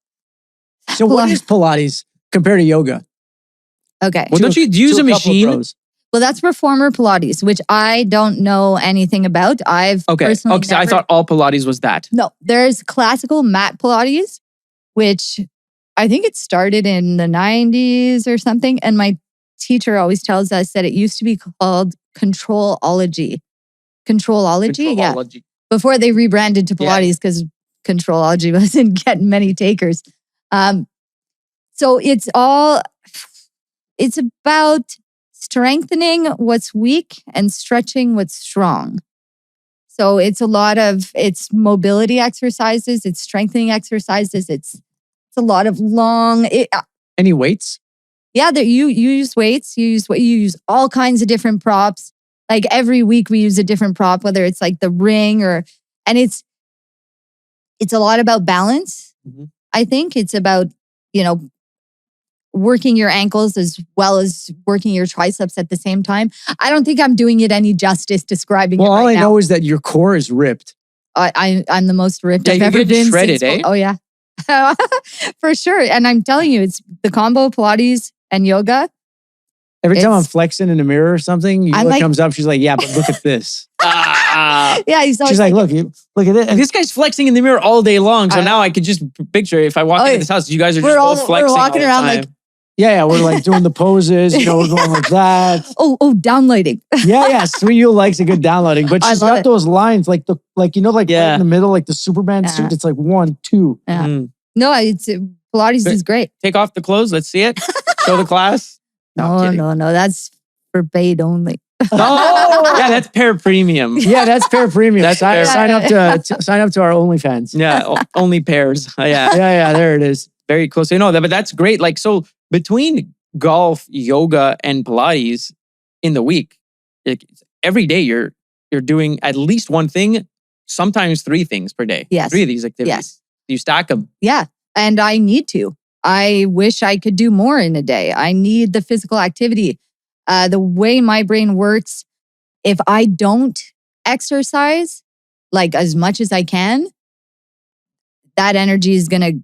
So what is Pilates compared to yoga? Okay. Well, don't you use To a couple machine? pros. Well, that's reformer Pilates, which I don't know anything about. I've Okay. personally Okay. So I never- thought all Pilates was that. No, there's classical mat Pilates, which I think it started in the 90s or something. And my teacher always tells us that it used to be called Controlology. Controlology, yeah. Controlology. Before they rebranded to Yeah. Pilates because Controlology wasn't getting many takers. So it's about strengthening what's weak and stretching what's strong. So it's it's mobility exercises, it's strengthening exercises, it's a lot of long. Any weights? Yeah, you use weights, you use all kinds of different props. Like every week we use a different prop, whether it's like the ring and it's a lot about balance. Mm-hmm. I think it's about, working your ankles as well as working your triceps at the same time. I don't think I'm doing it any justice describing it right now. Well, all I know is that your core is ripped. I'm the most ripped I've you ever get been. shredded, eh? Oh yeah, for sure. And I'm telling you, it's the combo Pilates and yoga. Every time I'm flexing in the mirror or something, Yula comes up. She's like, "Yeah, but look at this." Yeah, she's like, "Look at it." This guy's flexing in the mirror all day long. So now I could just picture if I walk into this house, you guys are just both flexing. We're walking around like. Yeah, we're like doing the poses, we're going like that. Oh, downlighting. Yeah. Sweet Yule likes a good downloading, but she's got those lines like right in the middle, like the Superman suit. It's like 1, 2. Yeah. No, Pilates is great. Take off the clothes. Let's see it. Show the class. No. That's for paid only. Oh, yeah, that's pair premium. Yeah, that's pair premium. That's sign up to our OnlyFans. Yeah, only pairs. Yeah. Yeah, there it is. Very close. But that's great. Like, so between golf, yoga, and Pilates in the week, every day you're doing at least one thing, sometimes 3 things per day. Yes. 3 of these activities. Yes. You stack them. Yeah. And I need to. I wish I could do more in a day. I need the physical activity. The way my brain works, if I don't exercise like as much as I can, that energy is going to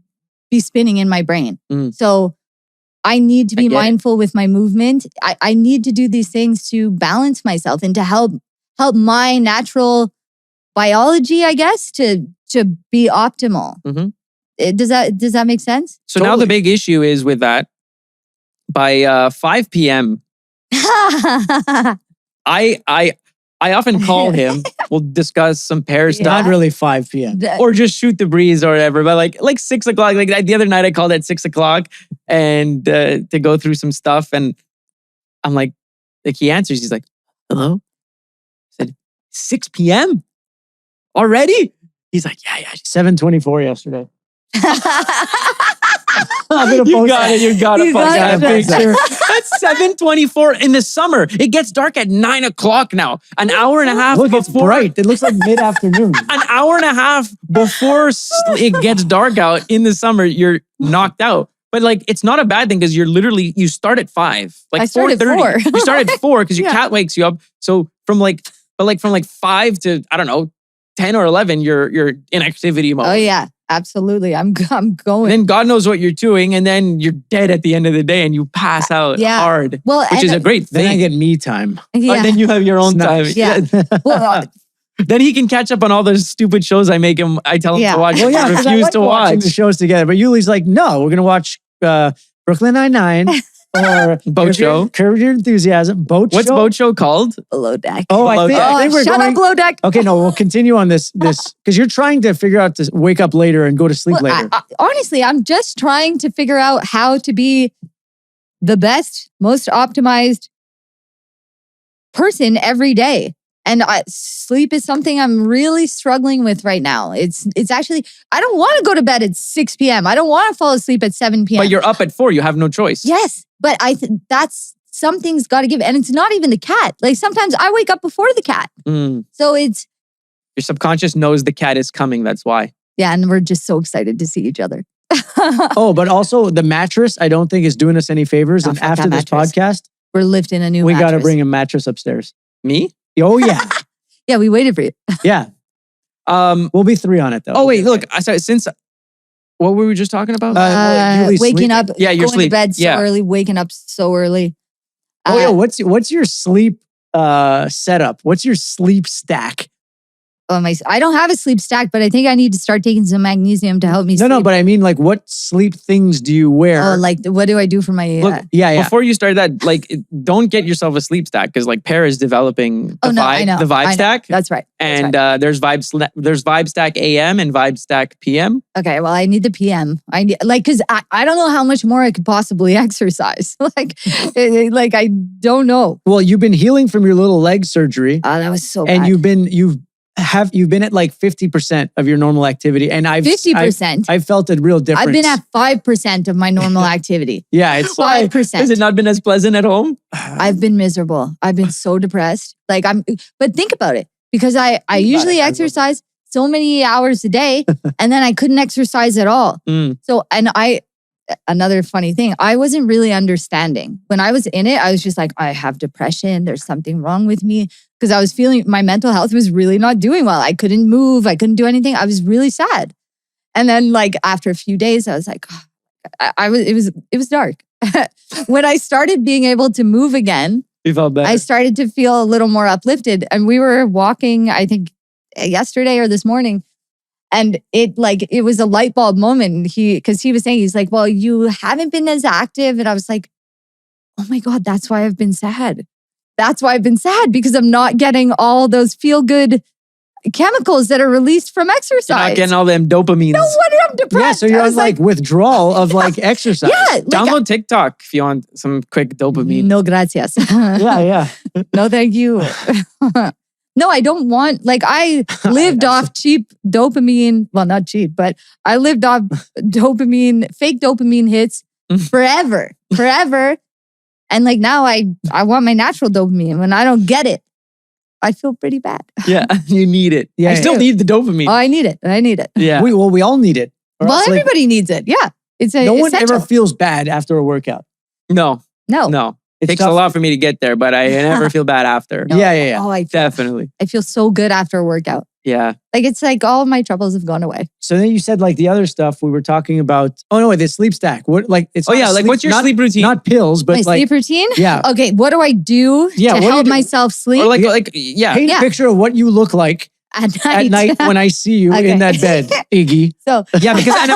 be spinning in my brain. So I need to be mindful with my movement. I need to do these things to balance myself and to help my natural biology, I guess, to be optimal. Mm-hmm. Does that make sense? So now the big issue is with that, by 5 p.m., I often call him. We'll discuss some pair stuff. Not really 5 p.m. Or just shoot the breeze or whatever. But like 6 o'clock. Like the other night I called at 6 o'clock and to go through some stuff. And I'm like he answers. He's like, "Hello?" I said, 6 p.m. already? He's like, yeah. 7:24 yesterday. You got to post that picture. That's 7:24 in the summer. It gets dark at 9 o'clock now. An hour and a half. Look, it's bright. It looks like mid-afternoon. An hour and a half before it gets dark out in the summer, you're knocked out. But it's not a bad thing because you start at 5. Like I start at 4. You start at 4 because your cat wakes you up. So from 5 to, I don't know, 10 or 11, you're in activity mode. Oh yeah. Absolutely. I'm going. And then God knows what you're doing, and then you're dead at the end of the day and you pass out hard. Well, which is a great thing. Then I get me time. Yeah. Then you have your own time. Yeah. Well, then he can catch up on all those stupid shows I tell him to watch. Well, yeah, refuse to watch the shows together. But Yulie's like, no, we're gonna watch Brooklyn Nine-Nine or Boat Show. Curb Your Enthusiasm. What's Boat Show called? Below Deck. Oh, I think we're shut going. up, Below Deck. Okay, no, we'll continue on this because you're trying to figure out to wake up later and go to sleep later. Honestly, I'm just trying to figure out how to be the best, most optimized person every day. And sleep is something I'm really struggling with right now. It's actually, I don't want to go to bed at 6 p.m. I don't want to fall asleep at 7 p.m. But you're up at 4. You have no choice. Yes, but that's something's got to give. And it's not even the cat. Like sometimes I wake up before the cat. So it's... Your subconscious knows the cat is coming. That's why. Yeah, and we're just so excited to see each other. Oh, but also the mattress, I don't think is doing us any favors. And after this podcast, we're lifting a new mattress. We got to bring a mattress upstairs. Me? Oh, yeah. Yeah, we waited for you. Yeah. We'll be 3 on it, though. Oh, wait, look. What were we just talking about? Waking up. Yeah, your going sleep. To bed so early, waking up so early. What's your sleep setup? What's your sleep stack? I don't have a sleep stack, but I think I need to start taking some magnesium to help me sleep. No, but I mean, what sleep things do you wear? Oh, what do I do for my... Look, before you start that, don't get yourself a sleep stack because Pear is developing the Vibe stack. That's right. And there's Vibe Stack AM and Vibe Stack PM. Okay, well, I need the PM. I need because I don't know how much more I could possibly exercise. I don't know. Well, you've been healing from your little leg surgery. Oh, that was so bad. And you've you've been at like 50% of your normal activity, and 50%. I've felt a real difference. I've been at 5% of my normal activity. Yeah, it's 5%. Has it not been as pleasant at home? I've been miserable. I've been so depressed. But think about it, because I usually exercise so many hours a day, and then I couldn't exercise at all. So, another funny thing, I wasn't really understanding. When I was in it, I was just like, I have depression. There's something wrong with me. Because I was feeling my mental health was really not doing well. I couldn't move. I couldn't do anything. I was really sad. And then like after a few days, I was like, it was dark. When I started being able to move again, You felt better. I started to feel a little more uplifted. And we were walking, I think yesterday or this morning. And it was a light bulb moment. Because he was saying, he's like, well, you haven't been as active. And I was like, oh my God, that's why I've been sad. That's why I've been sad, because I'm not getting all those feel-good chemicals that are released from exercise. You're not getting all them dopamines. No wonder I'm depressed. Yeah, so you're on like withdrawal of like exercise. Yeah. Download TikTok if you want some quick dopamine. No gracias. Yeah. No, thank you. No, I don't want, I lived off cheap dopamine. Well, not cheap, but I lived off fake dopamine hits forever. And now I want my natural dopamine. When I don't get it, I feel pretty bad. Yeah, you need it. Yeah, I still need the dopamine. Oh, I need it. Yeah. We all need it. Or Well, else, everybody needs it. Yeah. It's no one essential. ever feels bad after a workout. No. It takes a lot for me to get there, but I never feel bad after. No. Yeah. Oh, Definitely. I feel so good after a workout. Yeah. It's like all of my troubles have gone away. So then you said the other stuff we were talking about. Oh no, the sleep stack. What it's? Oh yeah, what's your sleep routine? Not pills, but My sleep routine? Yeah. Okay, what do I do Yeah, to what do you help do? myself sleep Or Paint Yeah. a picture of what you look like at at night when I see you Okay. in that bed, Iggy. So Yeah, because I'm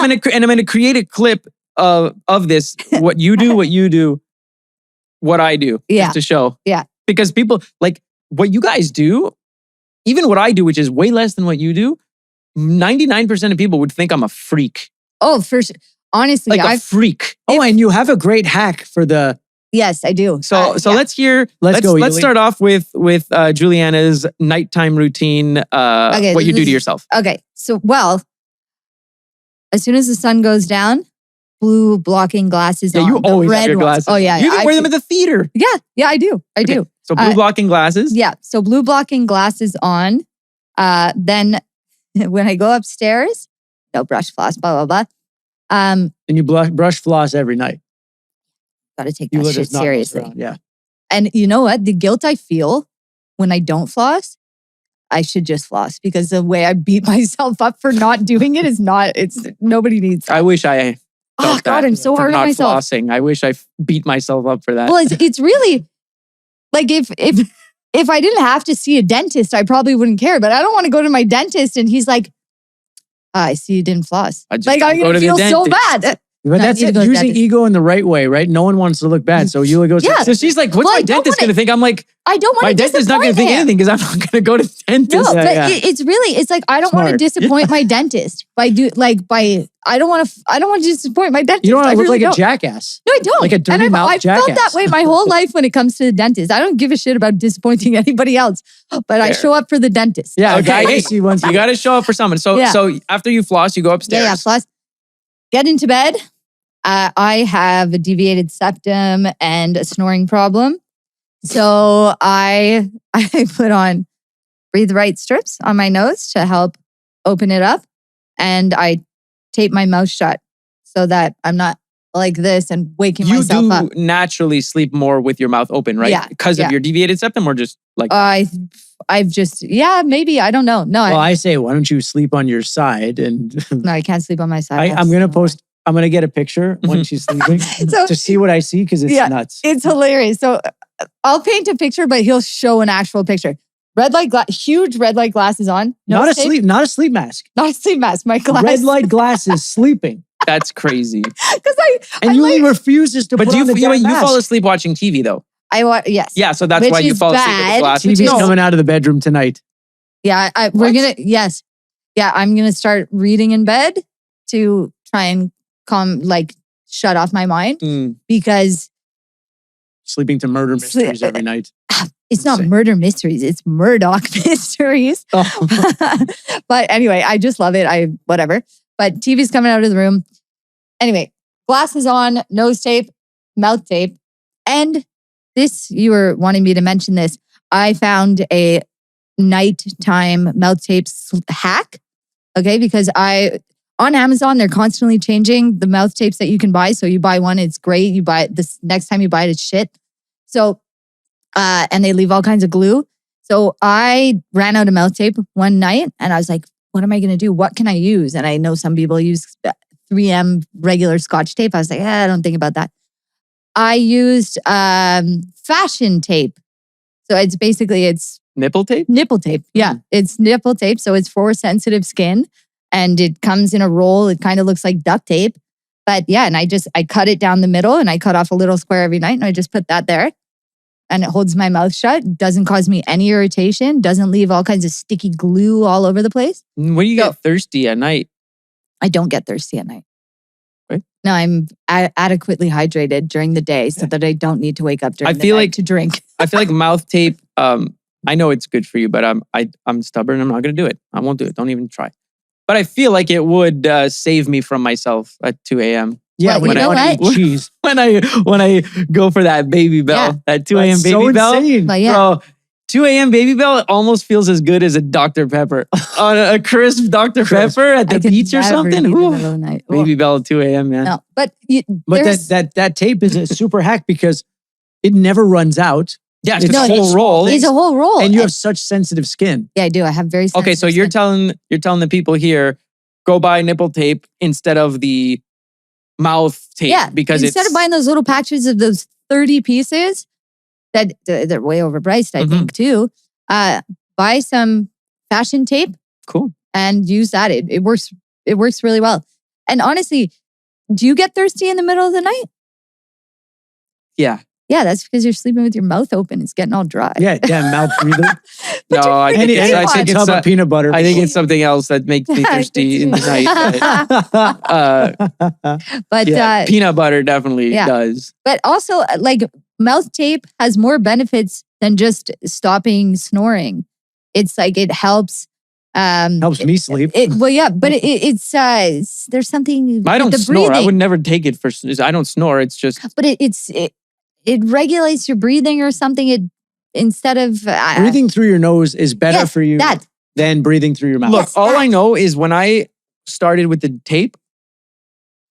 gonna create a clip of this. What you do, what I do. Yeah. Just to show. Yeah. Because people what you guys do, even what I do, which is way less than what you do, 99% of people would think I'm a freak. Oh, for sure. Honestly, A freak. Oh, and you have a great hack for the. yes, I do. So Yeah. let's hear. Let's go, Let's Yulie. start off with Juliana's nighttime routine. Okay, What you this do to is- yourself. Okay, so as soon as the sun goes down, blue blocking glasses Yeah, on. you The always red have your ones. glasses. Oh yeah, You even I wear them do. at the theater. Yeah, I do. I do. So blue blocking glasses. Yeah, so blue blocking glasses on. Then when I go upstairs, no brush, floss, blah, blah, blah. And you brush floss every night. Gotta take You that let shit us not mess seriously. around. Yeah. And you know what? The guilt I feel when I don't floss, I should just floss, because the way I beat myself up for not doing it is nobody needs that. I wish I. Oh felt God, that I'm so for hard on not myself. flossing. I wish I beat myself up for that. Well, it's really if I didn't have to see a dentist, I probably wouldn't care. But I don't want to go to my dentist and he's like, I see you didn't floss. I just I'm don't go gonna to the feel so dentist. bad. But No, that's you need it. to go to Using dentist. ego in the right way, right? No one wants to look bad. So Yula goes, Yeah. So she's like, what's Well, my I don't dentist wanna- going to think? I'm like, I don't want my to dentist's not going to think anything because I'm not going to go to the dentist. No, Yeah, but yeah. it's like I don't want to Smart. disappoint my dentist I don't want to disappoint my dentist. you don't want I to look really like don't. a jackass. No, I don't. like a dirty and mouth I've felt that jackass. way my whole life when it comes to the dentist. I don't give a shit about disappointing anybody else, but I Fair. show up for the dentist. Yeah, Okay, okay. hey, See once You got to show up for someone. So Yeah. so after you floss, you go upstairs. Yeah. Plus, get into bed. I have a deviated septum and a snoring problem, so I put on breathe right strips on my nose to help open it up, and I tape my mouth shut so that I'm not like this and waking You myself do up. naturally sleep more with your mouth open, right? Yeah, Because yeah. of your deviated septum, or just like I've just maybe I don't know. No, Well, I say, why don't you sleep on your side? And no, I can't sleep on my side. I'm going to post, I'm going to get a picture when she's sleeping So- to see what I see because it's Yeah. nuts. It's hilarious. So I'll paint a picture, but he'll show an actual picture. Huge red light glasses on. No not a tape, not a sleep mask. not a sleep mask. My glass. Red light glasses, sleeping. that's crazy. Because And I Yuli like- refuses to But put do you, on the you, damn you mask. fall asleep watching TV though? yes. Yeah, so that's Which why you is fall asleep with the bad. glasses. TV's No. coming out of the bedroom tonight. Yeah. We're gonna Yeah, I'm gonna start reading in bed to try and shut off my mind Mm. because Sleeping to murder mysteries Sleep- every night. It's not Insane. murder mysteries. It's Murdoch mysteries. Oh. But anyway, I just love it. Whatever. But TV's coming out of the room. Anyway, glasses on, nose tape, mouth tape. And this, you were wanting me to mention this. I found a nighttime mouth tape hack. Okay. Because on Amazon, they're constantly changing the mouth tapes that you can buy. So you buy one, it's great. You buy it this next time you buy it, it's shit. So, and they leave all kinds of glue. So I ran out of mouth tape one night and I was like, what am I going to do? What can I use? And I know some people use 3M regular Scotch tape. I was like, I don't think about that. I used fashion tape. So it's Nipple tape? nipple tape. Yeah, it's nipple tape. So it's for sensitive skin and it comes in a roll. It kind of looks like duct tape. But yeah, and I cut it down the middle and I cut off a little square every night and I just put that there. And it holds my mouth shut. Doesn't cause me any irritation. Doesn't leave all kinds of sticky glue all over the place. When do you get thirsty at night? I don't get thirsty at night. Right. No, I'm adequately hydrated during the day so that I don't need to wake up during the night to drink. I feel like mouth tape, I know it's good for you, but I'm stubborn. I'm not going to do it. I won't do it. Don't even try. But I feel like it would save me from myself at 2 a.m. Yeah, Well, when you know I what? eat cheese. when I go for that baby bell, that 2 a.m. That's baby so bell. insane. But yeah, Bro, 2 a.m. baby bell almost feels as good as a Dr. Pepper. On a crisp Dr. Pepper at the I could beach or never something. eat in the Ooh. middle of the night. Baby bell at 2 a.m., man. No, but But there's- that tape is a super hack because it never runs out. Yeah, It's it's No, a whole roll. it's a whole roll. And you have such sensitive skin. Yeah, I do. I have very Okay, so sensitive you're skin. telling the people here, go buy nipple tape instead of the mouth tape. Yeah, Because instead of buying those little patches of those 30 pieces that they're way overpriced, I Mhm. think too. Buy some fashion tape cool. and use that. It works. It works really well. And honestly, do you get thirsty in the middle of the night? Yeah. Yeah, that's because you're sleeping with your mouth open. It's getting all dry. Yeah, mouth breather. No, I think And it's, I it's a think tub it's of peanut butter. I think it's something else that makes me thirsty in the night. But Yeah, peanut butter definitely yeah. does. but also like mouth tape has more benefits than just stopping snoring. It's like it helps. Helps me sleep. Well, yeah, but it's there's something. I don't with the snore. I breathing. would never take it for. I don't snore. It's just But it regulates your breathing or something. It instead of Breathing through your nose is better Yes, for you that. than breathing through your mouth. look. Yes, All I that. know is when I started with the tape,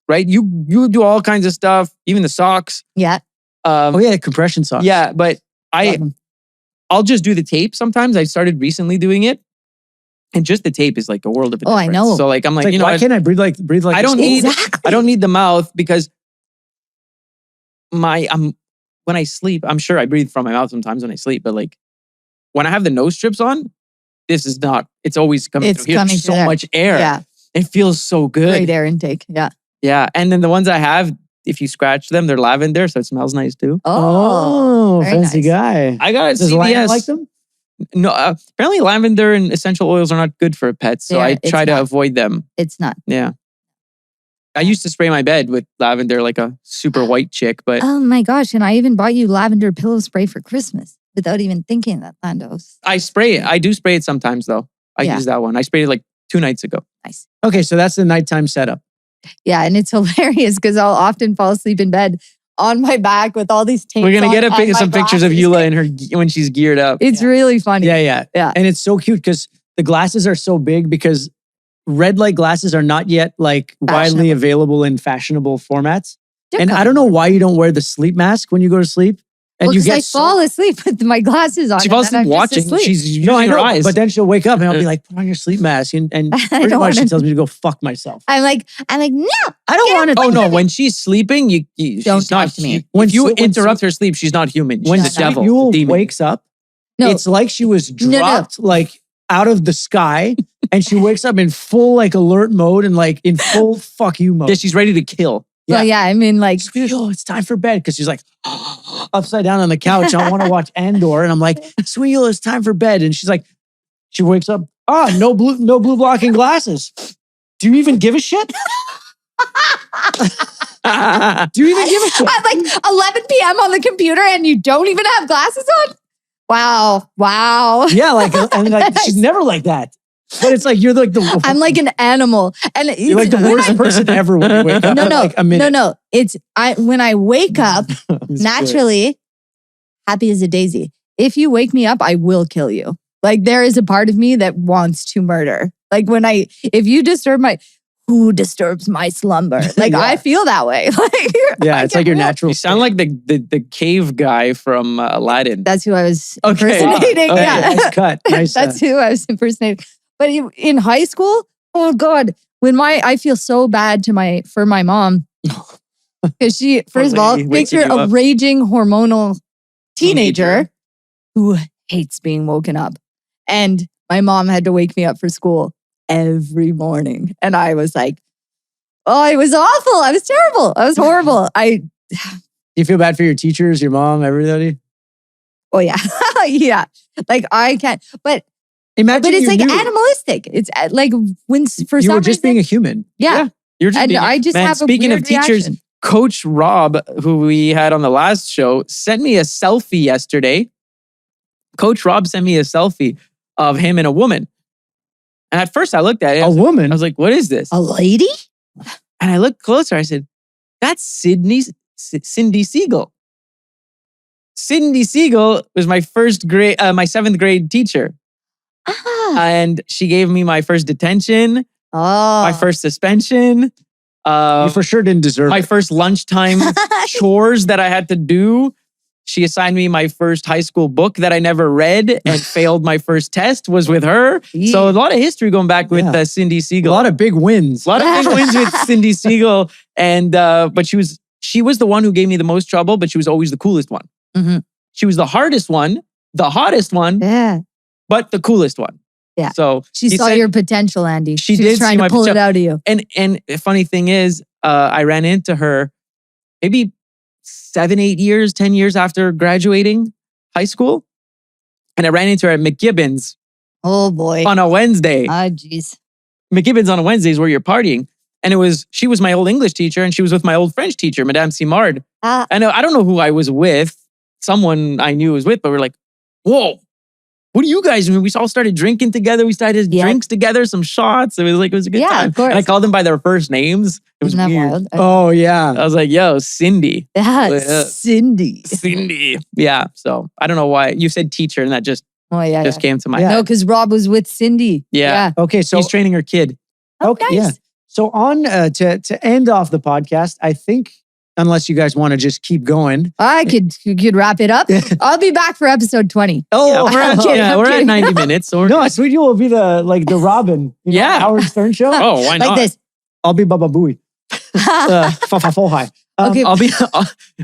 right? You do all kinds of stuff, even the socks. Yeah, Oh yeah, compression socks. Yeah, but love 'em. I'll just do the tape sometimes. I started recently doing it. And just the tape is like a world of a Oh, I difference. know. So like I'm It's like, like, you know, why can't I breathe like I don't a need Exactly. I don't need the mouth because when I sleep, I'm sure I breathe from my mouth sometimes when I sleep, but like when I have the nose strips on, this is not. It's always coming It's through here. coming There's through so there. much air. Yeah, It feels so good. great air intake. Yeah. Yeah, and then the ones I have, if you scratch them, they're lavender, so it smells nice too. Oh, very fancy nice. guy. I got it. Does Lion CVS. like them? No, apparently lavender and essential oils are not good for pets, so Yeah, I it's try to not. avoid them. It's not. Yeah. I used to spray my bed with lavender like a super white chick, but Oh my gosh! And I even bought you lavender pillow spray for Christmas without even thinking that Lando's I spray it. I do spray it sometimes though. I Yeah. use that one. I sprayed it like 2 nights ago. nice. Okay, so that's the nighttime setup. Yeah, and it's hilarious because I'll often fall asleep in bed on my back with all these tapes. We're gonna on get and my some pictures of glasses. Yula in her when she's geared up. It's Yeah. really funny. Yeah. Yeah. And it's so cute because the glasses are so big because red light glasses are not yet like widely Fashionable. available in fashionable formats. They're And I coming. don't know why you don't wear the sleep mask when you go to sleep. And Well, you 'cause get I fall asleep with my glasses on. She and falls then asleep I'm just watching. asleep. She's using No, I her know, eyes. but then she'll wake up and I'll be like, put on your sleep mask. And I pretty don't much she wanna- tells me to go fuck myself. I'm like, no. I don't want to. Oh no! When she's sleeping, Don't she's not. talk to me. When If you Sue- when interrupt her sleep, she's not human. She's When the She's not. devil, Yule the demon. wakes up, No. it's like she was No, no. dropped like out of the sky and she wakes up in full like alert mode and like in full fuck you mode. Yeah, she's ready to kill. Well, yeah. I mean, like, She's like, oh, it's time for bed. Because she's like upside down on the couch. I want to watch Andor. And I'm like, sweet Yule, it's time for bed. And she's like, she wakes up. Ah, no blue blocking glasses. Do you even give a shit? Do you even give a shit? at like 11 p.m. on the computer and you don't even have glasses on? Wow. Yeah, and she's never like that. But it's like you're like the I'm like an animal, and you're like the worst person ever when you wake up. No, like a minute. no. It's when I wake up naturally, happy as a daisy. If you wake me up, I will kill you. Like there is a part of me that wants to murder. Like if you disturb who disturbs my slumber? Like I feel that way. Like yeah, it's like your natural. You sound like the cave guy from Aladdin. That's who I was Okay. impersonating. Okay. Yeah, Nice cut. Nice. That's who I was impersonating. But in high school, oh God, I feel so bad for my mom because she, first of all, picture a raging hormonal teenager who hates being woken up. And my mom had to wake me up for school every morning. And I was like, oh, it was awful. I was terrible. I was horrible. You feel bad for your teachers, your mom, everybody? Oh yeah. Yeah. Like I can't, but imagine it's like animalistic. It's like when for you some were just reason, being a human. Yeah. You're just And I just have speaking a of weird teachers, reaction. Coach Rob, who we had on the last show, sent me a selfie yesterday. Coach Rob sent me a selfie of him and a woman. And at first I looked at it. A woman? I was like, what is this? A lady? And I looked closer. I said, that's Cindy Siegel. Cindy Siegel was my my 7th grade teacher. And she gave me my first detention, my first suspension. You for sure didn't deserve my it. first lunchtime chores that I had to do. She assigned me my first high school book that I never read and failed my first test was with her. Yeah. So a lot of history going back with Cindy Siegel. A lot of big wins. A lot of big wins with Cindy Siegel. And but she was the one who gave me the most trouble, but she was always the coolest one. Mm-hmm. She was the hardest one, the hottest one, Yeah. but the coolest one. Yeah. So She saw your potential, Andy. She was did trying see to my pull it potential. out of you. And the funny thing is, I ran into her maybe 7, 8 years, 10 years after graduating high school. And I ran into her at McGibbon's Oh boy. on a Wednesday. Oh jeez. McGibbon's on a Wednesday is where you're partying. And she was my old English teacher and she was with my old French teacher, Madame Simard. And I don't know who I was with. Someone I knew was with, but we're like, whoa, what do you guys do? We all started drinking together. We started drinks together, some shots. It was a good time. Of course. And I called them by their first names. It was Isn't that weird. wild? Oh, yeah. I was like, yo, Cindy. Yeah, Cindy. Cindy. Yeah. So I don't know why. You said teacher and that just came to my Yeah. head. No, because Rob was with Cindy. Yeah. Okay, so He's training her kid. okay, nice. yeah. So on to end off the podcast, I think, unless you guys want to just keep going. You could wrap it up. I'll be back for episode 20. Oh, I'm we're at kidding. 90 minutes. So No, Sweet Yule will be the Robin. Howard Stern show. Oh, why not? Like this. I'll be Baba Booey. Fa-fa-fo-hi. Okay. I'll be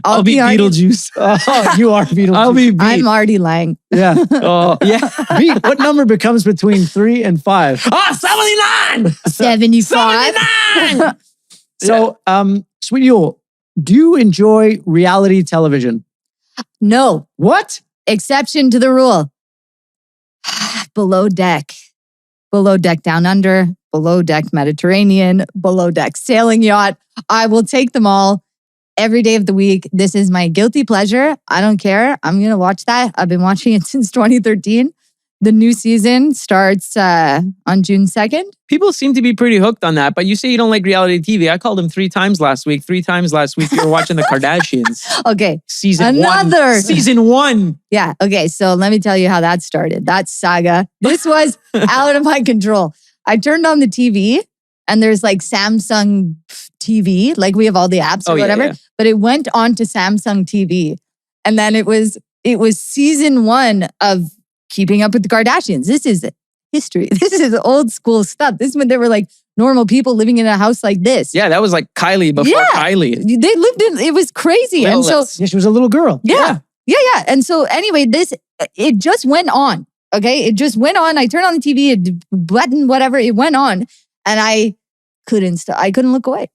I'll be Artie. Beetlejuice. Oh, you are Beetlejuice. I'll be Beat. I'm Artie Lang. Yeah. Oh, yeah. Beat, what number becomes between 3 and 5? Oh, 79! 75. 79! So, Sweet Yule, do you enjoy reality television? No, What? exception to the rule. Below deck. Below deck down under. Below deck Mediterranean. Below deck sailing yacht. I will take them all every day of the week. This is my guilty pleasure. I don't care. I'm going to watch that. I've been watching it since 2013. The new season starts on June 2nd. People seem to be pretty hooked on that, but you say you don't like reality TV. I called them 3 times last week. 3 times last week you were watching The Kardashians. Okay. Season Another. 1. Season 1. Yeah. Okay. So let me tell you how that started. That saga. This was out of my control. I turned on the TV and there's like Samsung TV. Like we have all the apps or whatever. Yeah. But it went on to Samsung TV. And then it was season 1 of Keeping Up with the Kardashians. This is history. This is old school stuff. This is when there were like normal people living in a house like this. Yeah, that was like Kylie before Kylie. They lived in, it was crazy. And so, Yeah, she was a little girl. yeah. And so anyway, it just went on. Okay. It just went on. I turned on the TV, button, whatever, it went on. And I couldn't stop. I couldn't look away.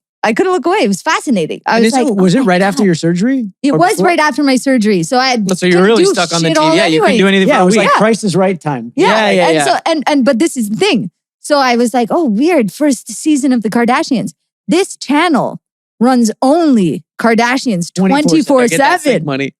It was fascinating. I was like, was it right after your surgery? It Or was before? right after my surgery. So So you're really stuck on the TV. Yeah, you couldn't do anything Yeah, for it a was week. like Price is Right time. And so but this is the thing. So I was like, oh, weird. First season of the Kardashians. This channel runs only Kardashians 24/7. 24/7. Money.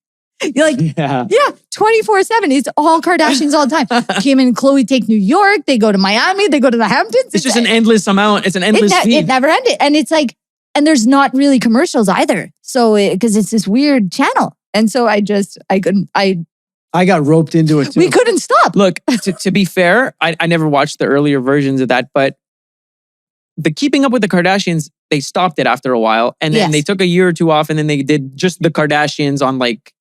You're like, Yeah. yeah, 24/7. It's all Kardashians all the time. Kim and Khloe take New York. They go to Miami. They go to the Hamptons. It's just an endless amount. It's an endless it feed. never ended. And it's like, and there's not really commercials either. So, because it's this weird channel. And so I got roped into it too. we couldn't stop. Look, to be fair, I never watched the earlier versions of that, but the Keeping Up with the Kardashians, they stopped it after a while. And then Yes. they took a year or two off and then they did just the Kardashians on like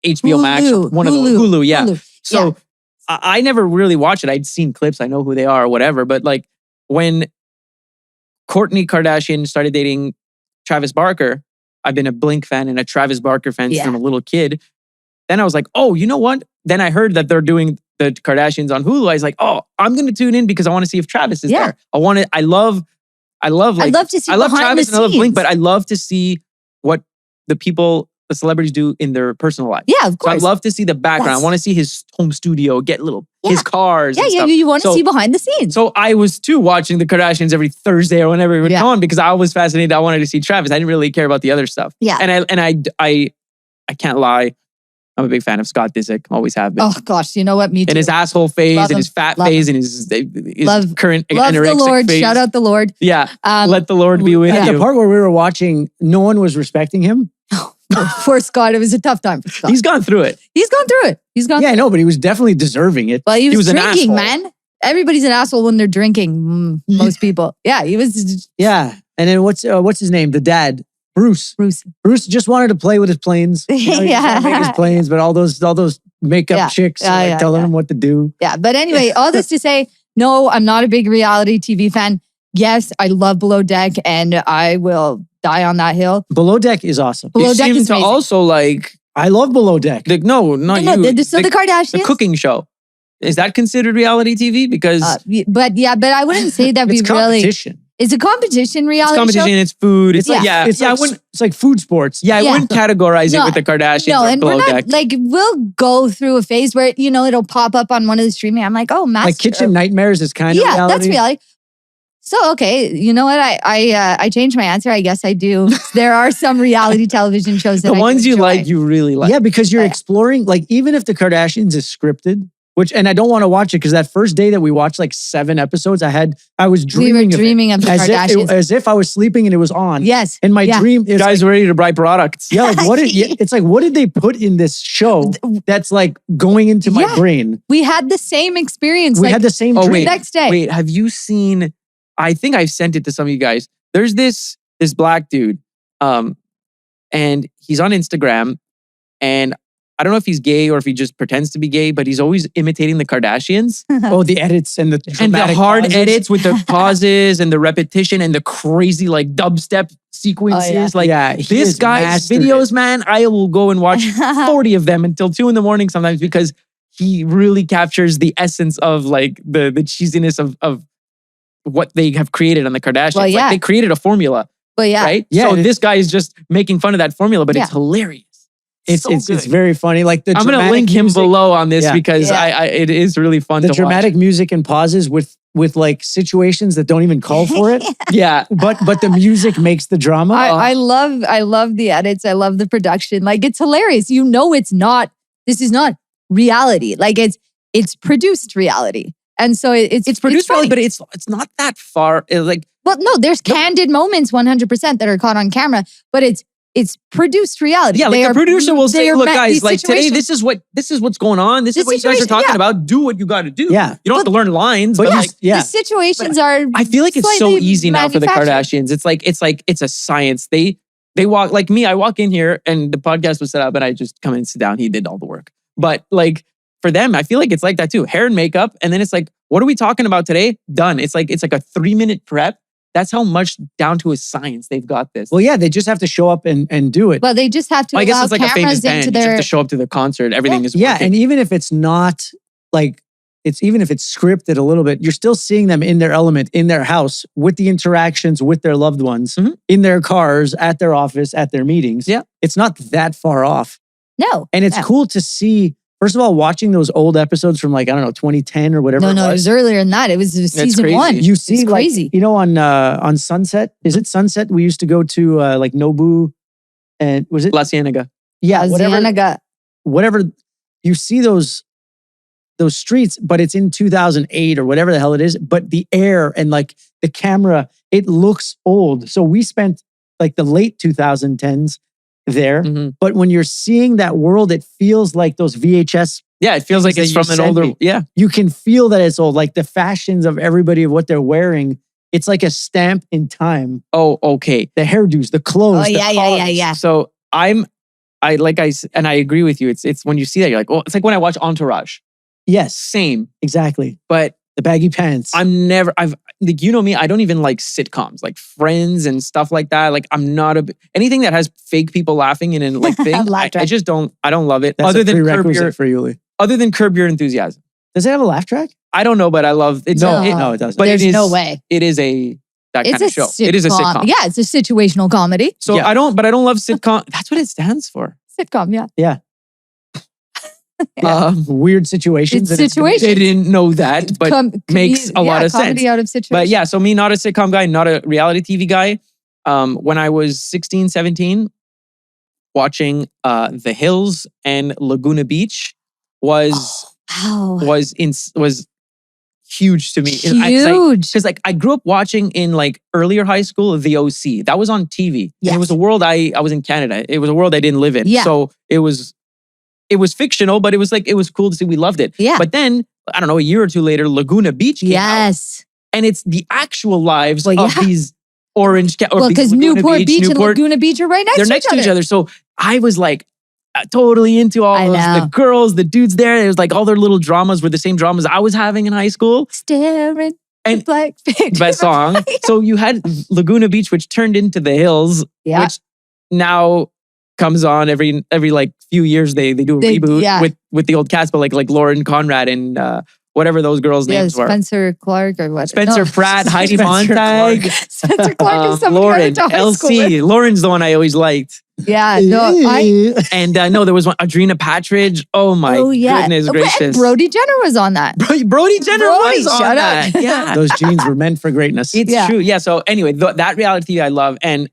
HBO Max. One of the Hulu, yeah. Hulu. So I never really watched it. I'd seen clips. I know who they are or whatever. But like when Kourtney Kardashian started dating Travis Barker, I've been a Blink fan and a Travis Barker fan since I'm a little kid. Then I was like, oh, you know what? Then I heard that they're doing the Kardashians on Hulu. I was like, oh, I'm going to tune in because I want to see if Travis is there. I love to see I love behind Travis the and I love Blink, scenes. but I love to see what the celebrities do in their personal life. Yeah, of So course. I love to see the background. Yes. I want to see his home studio, get his cars. Yeah, and yeah, stuff. you want to So- see behind the scenes. So I was too watching the Kardashians every Thursday or whenever it would come on because I was fascinated. I wanted to see Travis. I didn't really care about the other stuff. Yeah. And I can't lie. I'm a big fan of Scott Disick. Always have been. Oh gosh, you know what? Me too. And his asshole phase Love and his him. fat Love phase him. and his Love- current Love the anorexic Lord. phase. Shout out the Lord. Yeah. Um, Let the Lord be with At you. the part where we were watching, no one was respecting him. Poor Scott. It was a tough time for Scott. He's gone through it. He's gone through it. He's gone. Yeah, I know, but he was definitely deserving it. Well, he was an drinking, asshole. man. Everybody's an asshole when they're drinking. Most people. Yeah, he was Yeah. And then what's his name? The dad, Bruce. Bruce. Bruce just wanted to play with his planes. You know, he just wanted to make his planes, but all those makeup chicks are like telling him what to do. Yeah, but anyway, all this to say, no, I'm not a big reality TV fan. Yes, I love Below Deck, and I will die on that hill. Below Deck is awesome. Below You Deck seem is to amazing. also like I love Below Deck. no, not No, you. so the Kardashians. The cooking show. Is that considered reality TV? Because But I wouldn't say that we It's really. competition. It's a competition reality it's competition, show. it's food. It's like, Yeah. It's I like, wouldn't. it's like food sports. Yeah, I Yeah. wouldn't categorize it No, with the Kardashians No, or and we're Below not Deck. we'll go through a phase where it'll pop up on one of the streaming. I'm like, oh, master. Like Kitchen Nightmares is kind of Yeah, reality. that's reality. So okay, you know what? I changed my answer. I guess I do. There are some reality television shows that The I do ones you enjoy. like, you really like. Yeah, because you're Yeah. exploring, like, even if the Kardashians is scripted, and I don't want to watch it because that first day that we watched like 7 episodes, I was We dreaming were of it. dreaming of the Kardashians. As if I was sleeping and it was on. Yes. And my dream is Guys ready to buy products. yeah, like it's like, what did they put in this show that's like going into my Yeah. brain? We had the same experience. We like, had the same Oh, dream. wait. next day. Wait, have you seen? I think I've sent it to some of you guys. There's this black dude, and he's on Instagram, and I don't know if he's gay or if he just pretends to be gay, but he's always imitating the Kardashians Oh, the edits and the dramatic hard pauses. edits with the pauses and the repetition and the crazy like dubstep sequences. Oh, yeah. Like Yeah, he this has guy's mastered videos, it. man, I will go and watch 40 of them until 2 a.m. sometimes because he really captures the essence of like the cheesiness of what they have created on the Kardashians. Well, yeah. Like, they created a formula, But yeah. right? Yeah, So and this guy is just making fun of that formula, but Yeah. it's hilarious. It's good. very funny. Like the I'm gonna dramatic link him music- below on this Yeah. because Yeah. it is really fun The to dramatic music and pauses with like situations that don't even call for it. watch. Yeah. But the music makes the drama. I love the edits. I love the production. Like it's hilarious. You know, this is not reality. Like it's produced reality. And so it's Produced funny. really, but it's not that far. Like Well, no, there's candid moments 100% that are caught on camera, but it's produced reality. yeah, like They the are- producer will they say, are "Look, met- guys, these like today, situations- this is what's going on. This is This what you guys are situation, talking yeah. about. Do what you got to do. Yeah. you don't have to learn lines, But but you- like, yeah. the situations are. I feel like it's so slightly easy now for the manufactured. Kardashians. It's a science. They walk like me. I walk in here and the podcast was set up, and I just come and sit down. He did all the work, but like for them, I feel like it's like that too. Hair and makeup, and then it's like, what are we talking about today? Done. It's like a 3-minute prep. That's how much down to a science they've got this. Well, yeah, they just have to show up and do it. But they just have to I guess allow it's like a famous cameras band. into You just their. have to show up to the concert. Everything is Yeah, working. and even if it's not like even if it's scripted a little bit, you're still seeing them in their element, in their house, with the interactions with their loved ones, Mhm. in their cars, at their office, at their meetings. Yeah. It's not that far off. No. And it's Yeah. cool to see, first of all, watching those old episodes from like, I don't know, 2010 or whatever. No, it it was. was earlier than that. It was season crazy. 1. You see, It's like, crazy. you know, on Sunset, is it Sunset? We used to go to like Nobu and was it? La Cienega. Yeah, whatever. Ziana got whatever, you see those streets, but it's in 2008 or whatever the hell it is. But the air and like the camera, it looks old. So we spent like the late 2010s there. Mm-hmm. But when you're seeing that world, it feels like those VHS. Yeah, it feels like it's from an older. Yeah, you can feel that it's old. Like the fashions of everybody of what they're wearing. It's like a stamp in time. Oh, okay. The hairdos, the clothes. Oh, yeah. So I agree with you. It's when you see that, you're like, oh, it's like when I watch Entourage. Yes, Same. exactly. But The baggy pants. I've like, you know me, I don't even like sitcoms, like Friends and stuff like that. Like I'm not anything that has fake people laughing and like things. I just don't love it. That's a prerequisite for Yulie. Other than Curb Your Enthusiasm. Does it have a laugh track? I don't know, but I love it. No, it doesn't. But There's no way. It is that kind of show. Sitcom. It is a sitcom. Yeah, it's a situational comedy. So Yeah. I don't love sitcom. That's what it stands for. Sitcom, yeah. Yeah. Yeah. Weird situations. It's and situation. They didn't know that, but makes a lot of comedy sense. out of situation. But yeah, so me, not a sitcom guy, not a reality TV guy. When I was 16, 17, watching The Hills and Laguna Beach was Wow. was huge to me. Huge. Because like I grew up watching in like earlier high school, The OC. That was on TV. Yes. And it was a world I was in Canada. It was a world I didn't live in. Yeah. So it was fictional, but it was cool to see. We loved it. Yeah. But then, I don't know, a year or two later, Laguna Beach came out. Yes. And it's the actual lives Well, of yeah. these orange... Well, because Newport Beach and Laguna Beach are right they're next to each other. So I was like totally into all the girls, the dudes there. It was like all their little dramas were the same dramas I was having in high school. Staring And at black pictures. best song. So you had Laguna Beach, which turned into The Hills, Yeah. which now comes on every like few years. They do a reboot with the old cast, but like Lauren Conrad and whatever those girls' names were. Spencer Clark or what? Spencer Pratt, Heidi Spencer Montag, Spencer Clark is somebody I Lauren, went to high school with. LC. Lauren's the one I always liked. Yeah, no, And no, there was one, Adrena Patridge. Oh my goodness gracious. And Brody Jenner was on that. Brody Jenner was on shut that. up. Yeah. Those genes were meant for greatness. It's true. Yeah. So anyway, that reality I love. And